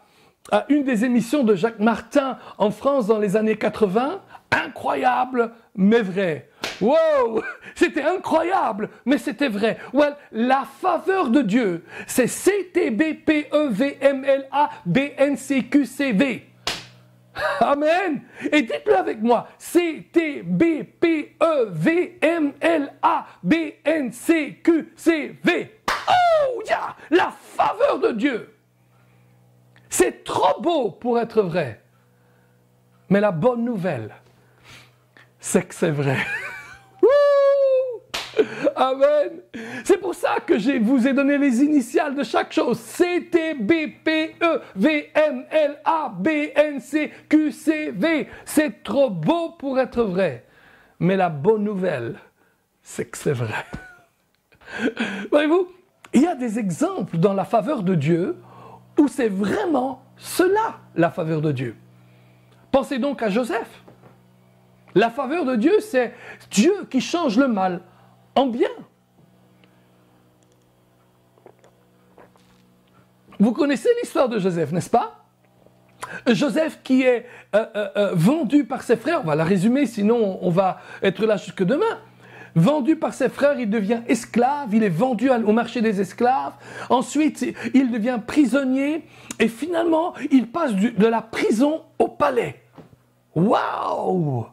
une des émissions de Jacques Martin en France dans les années 80, incroyable mais vrai. Wow, c'était incroyable, mais c'était vrai. Well, la faveur de Dieu, c'est CTBPEVMLABNCQCV. Amen. Et dites-le avec moi. CTBPEVMLABNCQCV. Oh, yeah, la faveur de Dieu. C'est trop beau pour être vrai. Mais la bonne nouvelle, c'est que c'est vrai. Amen. C'est pour ça que je vous ai donné les initiales de chaque chose. CTBPEVMLABNCQCV. C'est trop beau pour être vrai. Mais la bonne nouvelle, c'est que c'est vrai. Voyez-vous, il y a des exemples dans la faveur de Dieu où c'est vraiment cela, la faveur de Dieu. Pensez donc à Joseph. La faveur de Dieu, c'est Dieu qui change le mal en bien. Vous connaissez l'histoire de Joseph, n'est-ce pas? Joseph qui est vendu par ses frères, on va la résumer, sinon on va être là jusque demain. Vendu par ses frères, il devient esclave, il est vendu au marché des esclaves. Ensuite, il devient prisonnier et finalement, il passe de la prison au palais. Waouh!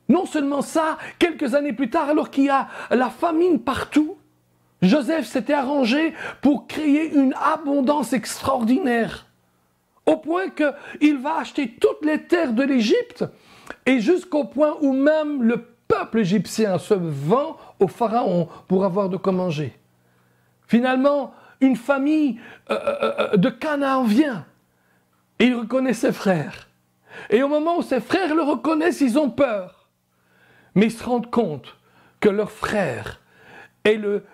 Non seulement ça, quelques années plus tard, alors qu'il y a la famine partout, Joseph s'était arrangé pour créer une abondance extraordinaire. Au point qu'il va acheter toutes les terres de l'Égypte et jusqu'au point où même le peuple égyptien se vend au pharaon pour avoir de quoi manger. Finalement, une famille de Canaan vient et il reconnaît ses frères. Et au moment où ses frères le reconnaissent, ils ont peur. Mais ils se rendent compte que leur frère est le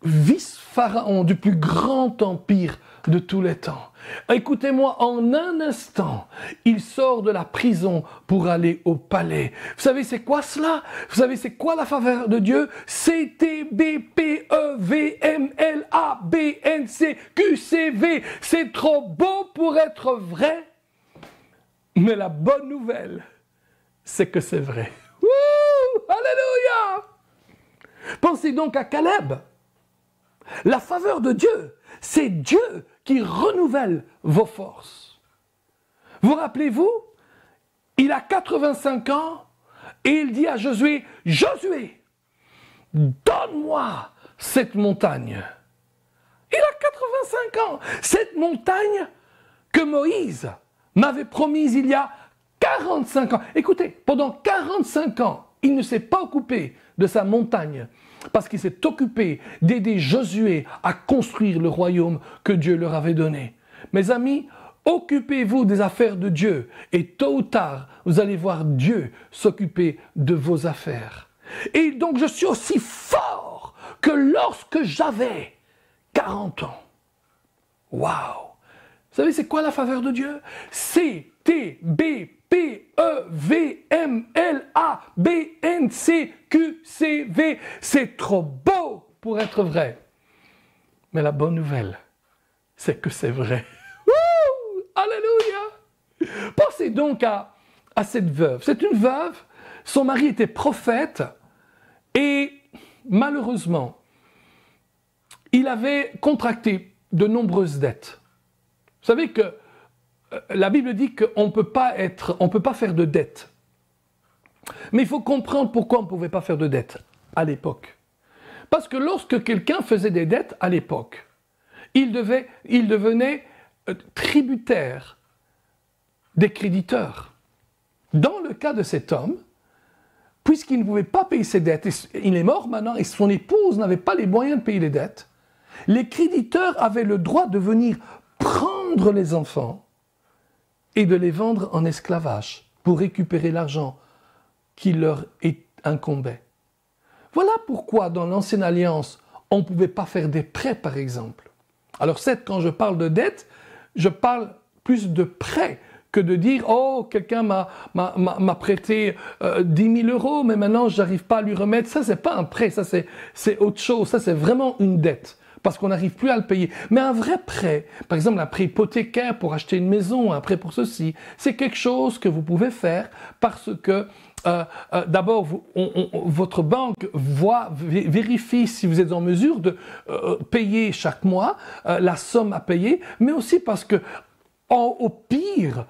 vice-pharaon du plus grand empire de tous les temps. Écoutez-moi, en un instant, il sort de la prison pour aller au palais. Vous savez c'est quoi cela? Vous savez c'est quoi la faveur de Dieu? CTBPEVMLABNCQCV. C'est trop beau pour être vrai. Mais la bonne nouvelle, c'est que c'est vrai. Wouh! Alléluia! Pensez donc à Caleb. La faveur de Dieu, c'est Dieu qui renouvelle vos forces. Vous rappelez-vous? Il a 85 ans et il dit à Josué, « Josué, donne-moi cette montagne. » Il a 85 ans. Cette montagne que Moïse m'avait promise il y a 45 ans. Écoutez, pendant 45 ans, il ne s'est pas occupé de sa montagne parce qu'il s'est occupé d'aider Josué à construire le royaume que Dieu leur avait donné. Mes amis, occupez-vous des affaires de Dieu et tôt ou tard, vous allez voir Dieu s'occuper de vos affaires. Et donc, je suis aussi fort que lorsque j'avais 40 ans. Waouh! Vous savez, c'est quoi la faveur de Dieu? CTBPEVMLABNCQCV. C'est trop beau pour être vrai. Mais la bonne nouvelle, c'est que c'est vrai. Wouh! Alléluia! Pensez donc à cette veuve. C'est une veuve, son mari était prophète et malheureusement, il avait contracté de nombreuses dettes. Vous savez que la Bible dit qu'on ne peut pas faire de dettes. Mais il faut comprendre pourquoi on ne pouvait pas faire de dettes à l'époque. Parce que lorsque quelqu'un faisait des dettes à l'époque, il devenait tributaire des créditeurs. Dans le cas de cet homme, puisqu'il ne pouvait pas payer ses dettes, il est mort maintenant et son épouse n'avait pas les moyens de payer les dettes, les créditeurs avaient le droit de venir prendre les enfants et de les vendre en esclavage pour récupérer l'argent qui leur incombait. Voilà pourquoi dans l'Ancienne Alliance, on ne pouvait pas faire des prêts, par exemple. Alors certes, quand je parle de dette, je parle plus de prêts que de dire « Oh, quelqu'un m'a prêté 10 000 euros, mais maintenant, je n'arrive pas à lui remettre. » Ça, c'est pas un prêt, ça, c'est autre chose. Ça, c'est vraiment une dette, parce qu'on n'arrive plus à le payer. Mais un vrai prêt, par exemple, un prêt hypothécaire pour acheter une maison, un prêt pour ceci, c'est quelque chose que vous pouvez faire parce que d'abord, votre banque vérifie si vous êtes en mesure de payer chaque mois la somme à payer, mais aussi parce que au pire,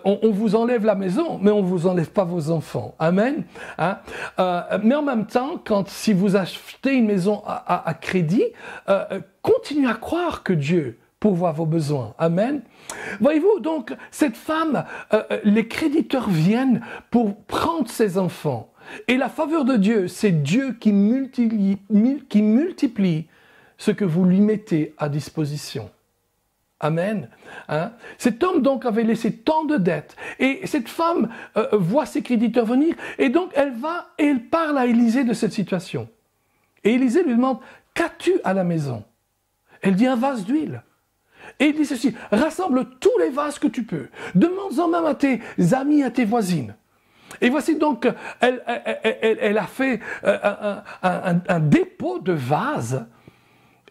on vous enlève la maison, mais on ne vous enlève pas vos enfants. Amen. Hein? Mais en même temps, si vous achetez une maison à crédit, continuez à croire que Dieu pourvoit vos besoins. Amen. Voyez-vous, donc, cette femme, les créditeurs viennent pour prendre ses enfants. Et la faveur de Dieu, c'est Dieu qui multiplie ce que vous lui mettez à disposition. Amen. Hein? Cet homme donc avait laissé tant de dettes. Et cette femme voit ses créditeurs venir. Et donc elle va et elle parle à Élisée de cette situation. Et Élisée lui demande, qu'as-tu à la maison? Elle dit, un vase d'huile. Et il dit ceci, rassemble tous les vases que tu peux. Demande-en même à tes amis, à tes voisines. Et voici donc, elle a fait un dépôt de vases.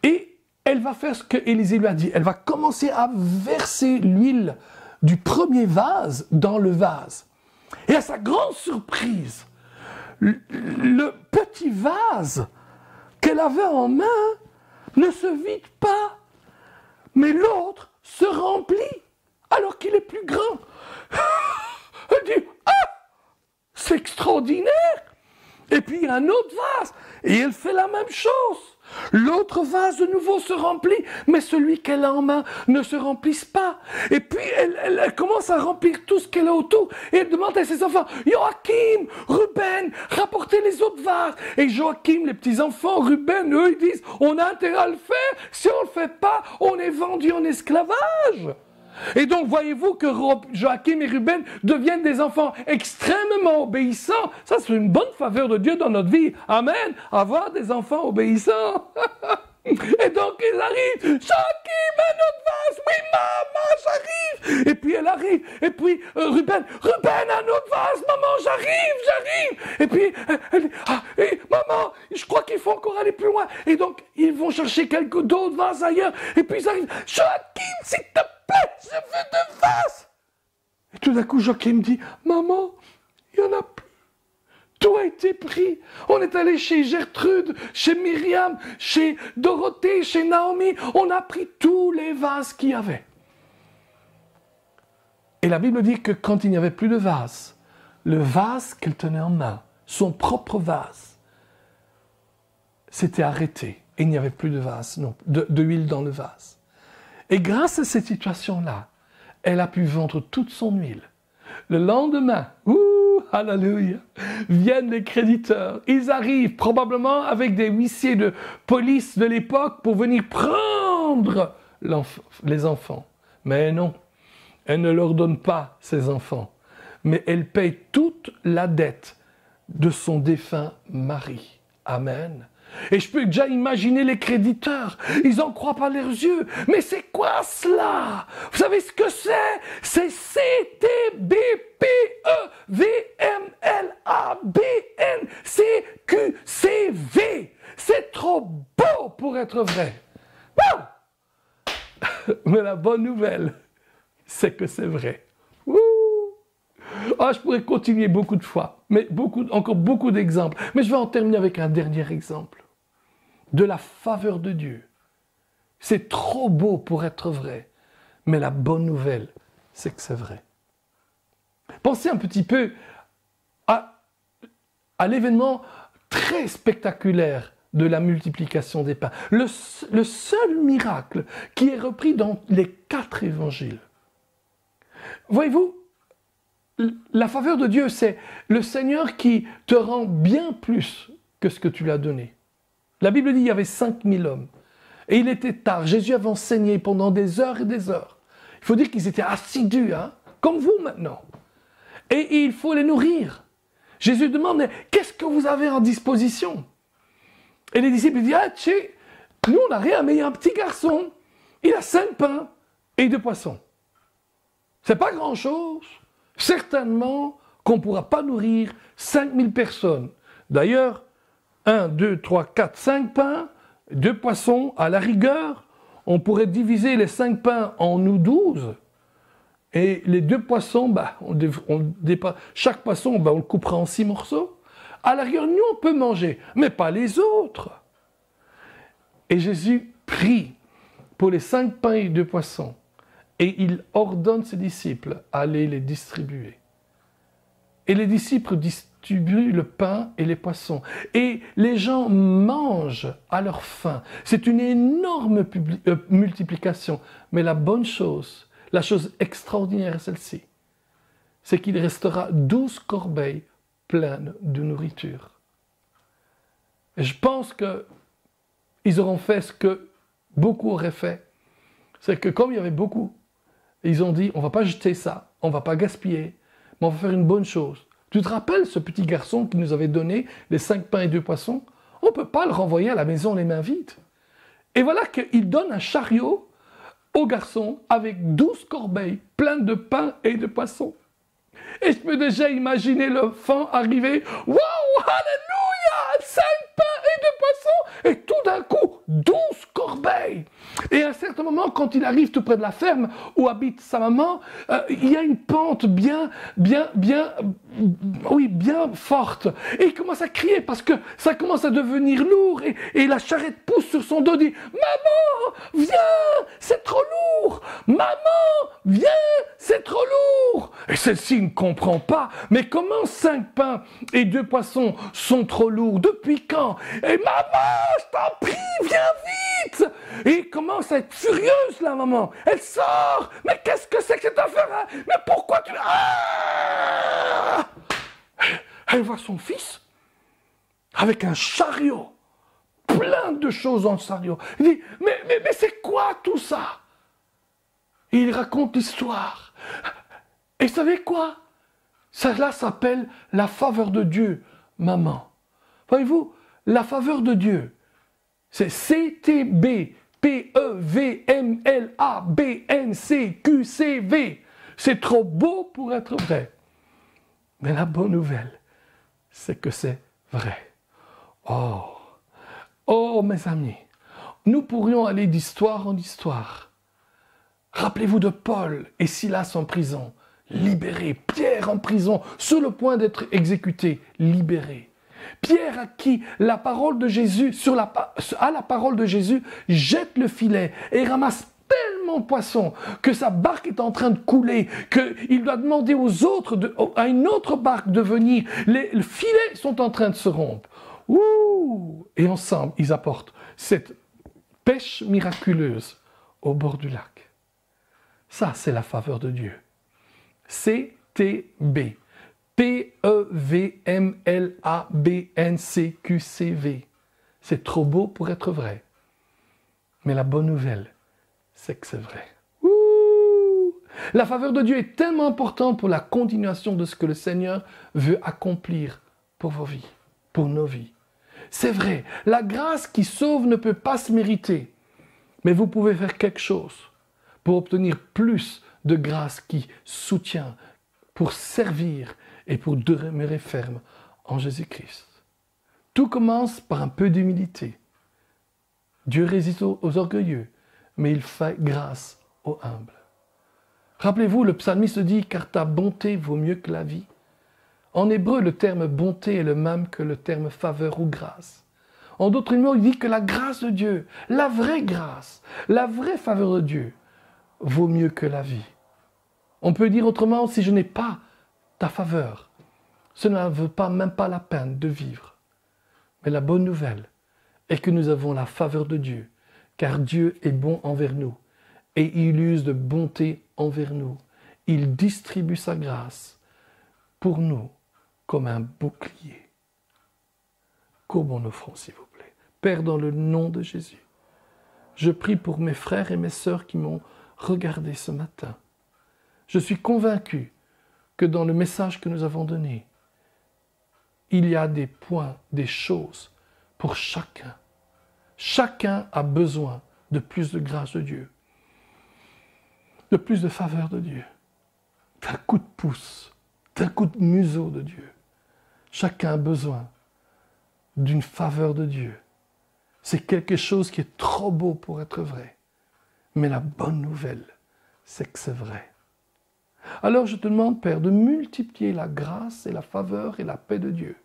Et elle va faire ce que Élisée lui a dit. Elle va commencer à verser l'huile du premier vase dans le vase. Et à sa grande surprise, le petit vase qu'elle avait en main ne se vide pas, mais l'autre se remplit alors qu'il est plus grand. Elle dit, ah, c'est extraordinaire. Et puis il y a un autre vase, et elle fait la même chose. L'autre vase de nouveau se remplit, mais celui qu'elle a en main ne se remplisse pas. Et puis elle commence à remplir tout ce qu'elle a autour, et elle demande à ses enfants, Joachim, Ruben, rapportez les autres vases. Et Joachim, les petits-enfants, Ruben, eux, ils disent, on a intérêt à le faire, si on ne le fait pas, on est vendu en esclavage. Et donc, voyez-vous que Joachim et Ruben deviennent des enfants extrêmement obéissants. Ça, c'est une bonne faveur de Dieu dans notre vie. Amen. Avoir des enfants obéissants. Et donc, ils arrivent. Joachim, un autre vase. Oui, maman, j'arrive. Et puis, elle arrive. Et puis, Ruben, un autre vase. Maman, j'arrive. Et puis, elle dit, maman, je crois qu'il faut encore aller plus loin. Et donc, ils vont chercher quelques d'autres vases ailleurs. Et puis, ils arrivent. Joachim, s'il te plaît, je veux de vases. Et tout d'un coup, Joachim dit, maman, il n'y en a plus. Tout a été pris. On est allé chez Gertrude, chez Myriam, chez Dorothée, chez Naomi. On a pris tous les vases qu'il y avait. Et la Bible dit que quand il n'y avait plus de vase, le vase qu'elle tenait en main, son propre vase, s'était arrêté. Et il n'y avait plus de vase, non, de huile dans le vase. Et grâce à cette situation-là, elle a pu vendre toute son huile. Le lendemain, alléluia, viennent les créditeurs. Ils arrivent probablement avec des huissiers de police de l'époque pour venir prendre les enfants. Mais non, elle ne leur donne pas ses enfants. Mais elle paye toute la dette de son défunt mari. Amen. Et je peux déjà imaginer les créditeurs. Ils n'en croient pas leurs yeux. Mais c'est quoi cela? Vous savez ce que c'est? C'est CTBPEVMLABNCQCV. C'est trop beau pour être vrai. Mais la bonne nouvelle, c'est que c'est vrai. Je pourrais continuer beaucoup de fois, mais encore beaucoup d'exemples. Mais je vais en terminer avec un dernier exemple. De la faveur de Dieu. C'est trop beau pour être vrai, mais la bonne nouvelle, c'est que c'est vrai. Pensez un petit peu à l'événement très spectaculaire de la multiplication des pains. Le seul miracle qui est repris dans les 4 évangiles. Voyez-vous, la faveur de Dieu, c'est le Seigneur qui te rend bien plus que ce que tu lui as donné. La Bible dit qu'il y avait 5000 hommes. Et il était tard. Jésus avait enseigné pendant des heures et des heures. Il faut dire qu'ils étaient assidus, comme vous maintenant. Et il faut les nourrir. Jésus demande, qu'est-ce que vous avez en disposition? Et les disciples disent, nous on n'a rien, mais il y a un petit garçon. Il a 5 pains et 2 poissons. C'est pas grand-chose. Certainement qu'on ne pourra pas nourrir 5000 personnes. D'ailleurs, 1, 2, 3, 4, 5 pains, 2 poissons, à la rigueur, on pourrait diviser les 5 pains en nous 12, Et les 2 poissons, chaque poisson, on le coupera en 6 morceaux. À la rigueur, nous, on peut manger, mais pas les autres. Et Jésus prie pour les 5 pains et 2 poissons. Et il ordonne ses disciples à aller les distribuer. Et les disciples distribuent le pain et les poissons. Et les gens mangent à leur faim. C'est une énorme multiplication. Mais la bonne chose, la chose extraordinaire est celle-ci. C'est qu'il restera 12 corbeilles pleines de nourriture. Et je pense qu'ils auront fait ce que beaucoup auraient fait. C'est que comme il y avait beaucoup, ils ont dit, on ne va pas jeter ça, on ne va pas gaspiller, mais on va faire une bonne chose. Tu te rappelles ce petit garçon qui nous avait donné les 5 pains et 2 poissons? On ne peut pas le renvoyer à la maison les mains vides. Et voilà qu'il donne un chariot au garçon avec 12 corbeilles pleines de pain et de poissons. Et je peux déjà imaginer l'enfant arriver. Wow, alléluia, 5 pains et 2 poissons. Et tout d'un coup, 12 corbeilles. Et à un certain moment, quand il arrive tout près de la ferme où habite sa maman, il y a une pente bien forte. Et il commence à crier parce que ça commence à devenir lourd. Et la charrette pousse sur son dos, dit « Maman, viens, c'est trop lourd. Maman, viens, c'est trop lourd. » Et celle-ci ne comprend pas. Mais comment 5 pains et 2 poissons sont trop lourds? Depuis quand? Et maman, je t'en prie, viens vite! Et il commence à être furieuse, la maman. Elle sort. Mais qu'est-ce que c'est que cette affaire? Mais pourquoi tu... Ah! Elle voit son fils avec un chariot, plein de choses dans le chariot. Il dit, mais c'est quoi tout ça? Et il raconte l'histoire. Et vous savez quoi? Cela s'appelle la faveur de Dieu, maman. Voyez-vous, la faveur de Dieu, c'est CTBPEVMLABNCQCV. C'est trop beau pour être vrai. Mais la bonne nouvelle, c'est que c'est vrai. Oh, mes amis, nous pourrions aller d'histoire en histoire. Rappelez-vous de Paul et Silas en prison, libérés. Pierre en prison, sur le point d'être exécuté, libéré. Pierre à qui la parole de Jésus, à la parole de Jésus, jette le filet et ramasse tellement de poissons que sa barque est en train de couler, qu'il doit demander aux autres, à une autre barque de venir. Les filets sont en train de se rompre. Ouh! Et ensemble, ils apportent cette pêche miraculeuse au bord du lac. Ça, c'est la faveur de Dieu. CTB. PEVMLABNCQCV. C'est trop beau pour être vrai. Mais la bonne nouvelle, c'est que c'est vrai. Ouh! La faveur de Dieu est tellement importante pour la continuation de ce que le Seigneur veut accomplir pour vos vies, pour nos vies. C'est vrai, la grâce qui sauve ne peut pas se mériter, mais vous pouvez faire quelque chose pour obtenir plus de grâce qui soutient, pour servir et pour demeurer ferme en Jésus-Christ. Tout commence par un peu d'humilité. Dieu résiste aux orgueilleux, mais il fait grâce aux humbles. Rappelez-vous, le psalmiste dit « Car ta bonté vaut mieux que la vie ». En hébreu, le terme bonté est le même que le terme faveur ou grâce. En d'autres mots, il dit que la grâce de Dieu, la vraie grâce, la vraie faveur de Dieu, vaut mieux que la vie. On peut dire autrement, si je n'ai pas ta faveur, cela ne vaut même pas la peine de vivre. Mais la bonne nouvelle est que nous avons la faveur de Dieu, car Dieu est bon envers nous et il use de bonté envers nous. Il distribue sa grâce pour nous comme un bouclier. Courbons nos fronts, s'il vous plaît. Père, dans le nom de Jésus, je prie pour mes frères et mes sœurs qui m'ont regardé ce matin. Je suis convaincu que dans le message que nous avons donné, il y a des points, des choses pour chacun. Chacun a besoin de plus de grâce de Dieu, de plus de faveur de Dieu, d'un coup de pouce, d'un coup de museau de Dieu. Chacun a besoin d'une faveur de Dieu. C'est quelque chose qui est trop beau pour être vrai. Mais la bonne nouvelle, c'est que c'est vrai. Alors je te demande, Père, de multiplier la grâce et la faveur et la paix de Dieu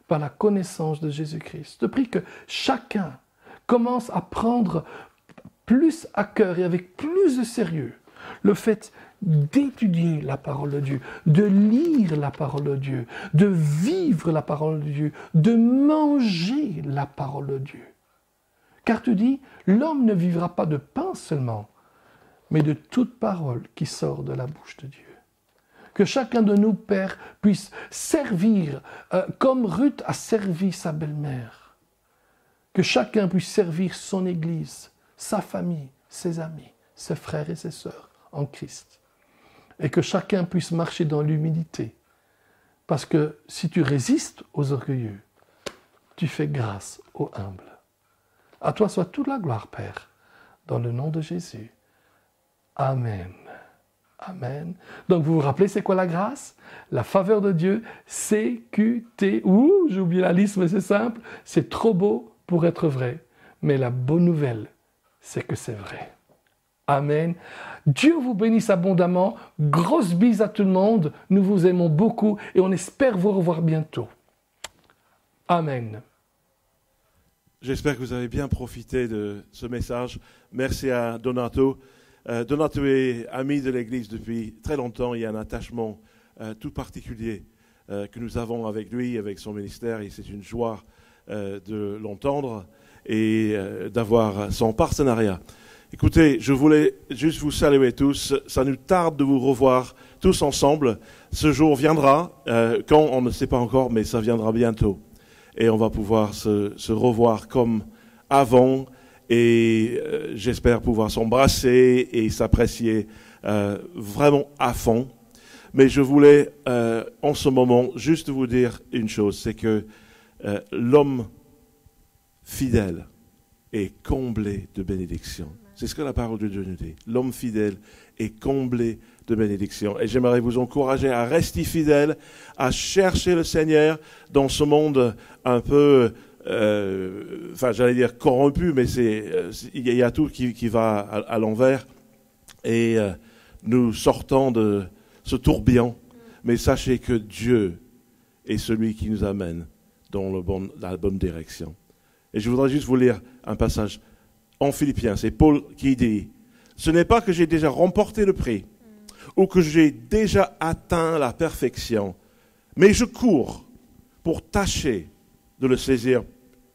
par la connaissance de Jésus-Christ. Je te prie que chacun commence à prendre plus à cœur et avec plus de sérieux le fait d'étudier la parole de Dieu, de lire la parole de Dieu, de vivre la parole de Dieu, de manger la parole de Dieu. Car tu dis, l'homme ne vivra pas de pain seulement, mais de toute parole qui sort de la bouche de Dieu. Que chacun de nous, Père, puisse servir comme Ruth a servi sa belle-mère. Que chacun puisse servir son Église, sa famille, ses amis, ses frères et ses sœurs en Christ. Et que chacun puisse marcher dans l'humilité. Parce que si tu résistes aux orgueilleux, tu fais grâce aux humbles. À toi soit toute la gloire, Père, dans le nom de Jésus. Amen. Amen. Donc vous vous rappelez, c'est quoi la grâce? La faveur de Dieu, CQT. Ouh, j'ai oublié la liste, mais c'est simple. C'est trop beau pour être vrai. Mais la bonne nouvelle, c'est que c'est vrai. Amen. Dieu vous bénisse abondamment. Grosse bise à tout le monde. Nous vous aimons beaucoup et on espère vous revoir bientôt. Amen. J'espère que vous avez bien profité de ce message. Merci à Donato. Donato est ami de l'Église depuis très longtemps. Il y a un attachement tout particulier que nous avons avec lui, avec son ministère. Et c'est une joie de l'entendre et d'avoir son partenariat. Écoutez, je voulais juste vous saluer tous. Ça nous tarde de vous revoir tous ensemble. Ce jour viendra, quand on ne sait pas encore, mais ça viendra bientôt. Et on va pouvoir se revoir comme avant. Et j'espère pouvoir s'embrasser et s'apprécier vraiment à fond. Mais je voulais, en ce moment, juste vous dire une chose, c'est que l'homme fidèle est comblé de bénédictions. C'est ce que la parole de Dieu nous dit. L'homme fidèle est comblé de bénédictions. Et j'aimerais vous encourager à rester fidèle, à chercher le Seigneur dans ce monde un peu... j'allais dire corrompu, mais il y a tout qui va à l'envers et nous sortons de ce tourbillon, mais sachez que Dieu est celui qui nous amène dans la bonne direction. Et je voudrais juste vous lire un passage en Philippiens, c'est Paul qui dit « Ce n'est pas que j'ai déjà remporté le prix ou que j'ai déjà atteint la perfection, mais je cours pour tâcher de le saisir,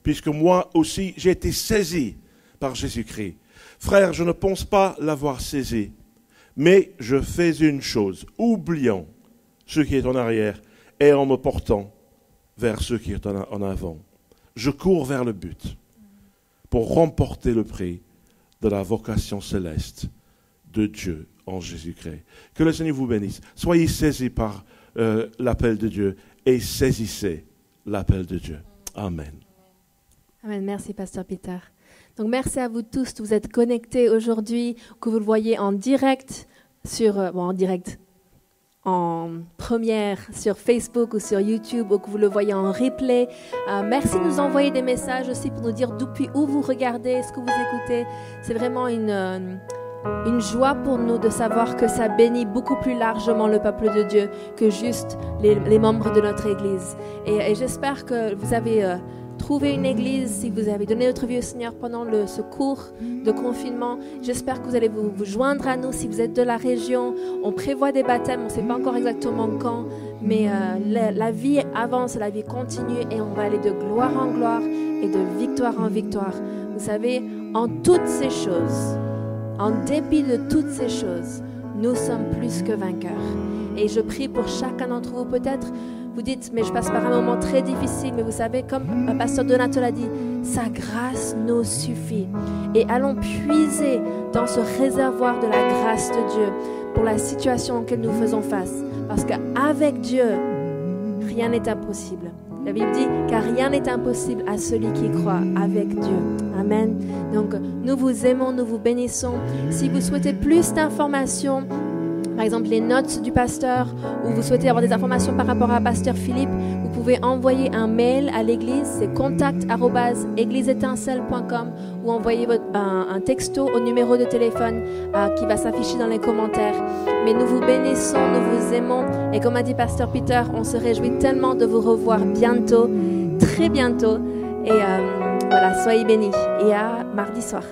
puisque moi aussi j'ai été saisi par Jésus-Christ. Frère, je ne pense pas l'avoir saisi, mais je fais une chose, oubliant ce qui est en arrière et en me portant vers ce qui est en avant. Je cours vers le but pour remporter le prix de la vocation céleste de Dieu en Jésus-Christ. Que le Seigneur vous bénisse. Soyez saisis par l'appel de Dieu et saisissez l'appel de Dieu. Amen. Amen. Merci, Pasteur Peter. Donc, merci à vous tous. Vous êtes connectés aujourd'hui, que vous le voyez en direct en première sur Facebook ou sur YouTube, ou que vous le voyez en replay. Merci de nous envoyer des messages aussi pour nous dire depuis où vous regardez, ce que vous écoutez. C'est vraiment une joie pour nous de savoir que ça bénit beaucoup plus largement le peuple de Dieu que juste les membres de notre Église. Et j'espère que vous avez trouvé une Église, si vous avez donné votre vie au Seigneur pendant ce cours de confinement. J'espère que vous allez vous joindre à nous si vous êtes de la région. On prévoit des baptêmes, on ne sait pas encore exactement quand, mais la vie avance, la vie continue et on va aller de gloire en gloire et de victoire en victoire. Vous savez, en toutes ces choses, en dépit de toutes ces choses, nous sommes plus que vainqueurs. Et je prie pour chacun d'entre vous, peut-être, vous dites, mais je passe par un moment très difficile, mais vous savez, comme Pasteur Donato l'a dit, sa grâce nous suffit. Et allons puiser dans ce réservoir de la grâce de Dieu pour la situation auquel nous faisons face. Parce qu'avec Dieu, rien n'est impossible. La Bible dit, car rien n'est impossible à celui qui croit avec Dieu. Amen. Donc, nous vous aimons, nous vous bénissons. Si vous souhaitez plus d'informations, par exemple les notes du pasteur, ou vous souhaitez avoir des informations par rapport à Pasteur Philippe, vous pouvez envoyer un mail à l'église, c'est contact@égliseétincelle.com, ou envoyer un texto au numéro de téléphone qui va s'afficher dans les commentaires. Mais nous vous bénissons, nous vous aimons, et comme a dit Pasteur Peter, on se réjouit tellement de vous revoir bientôt, très bientôt, et voilà, soyez bénis, et à mardi soir.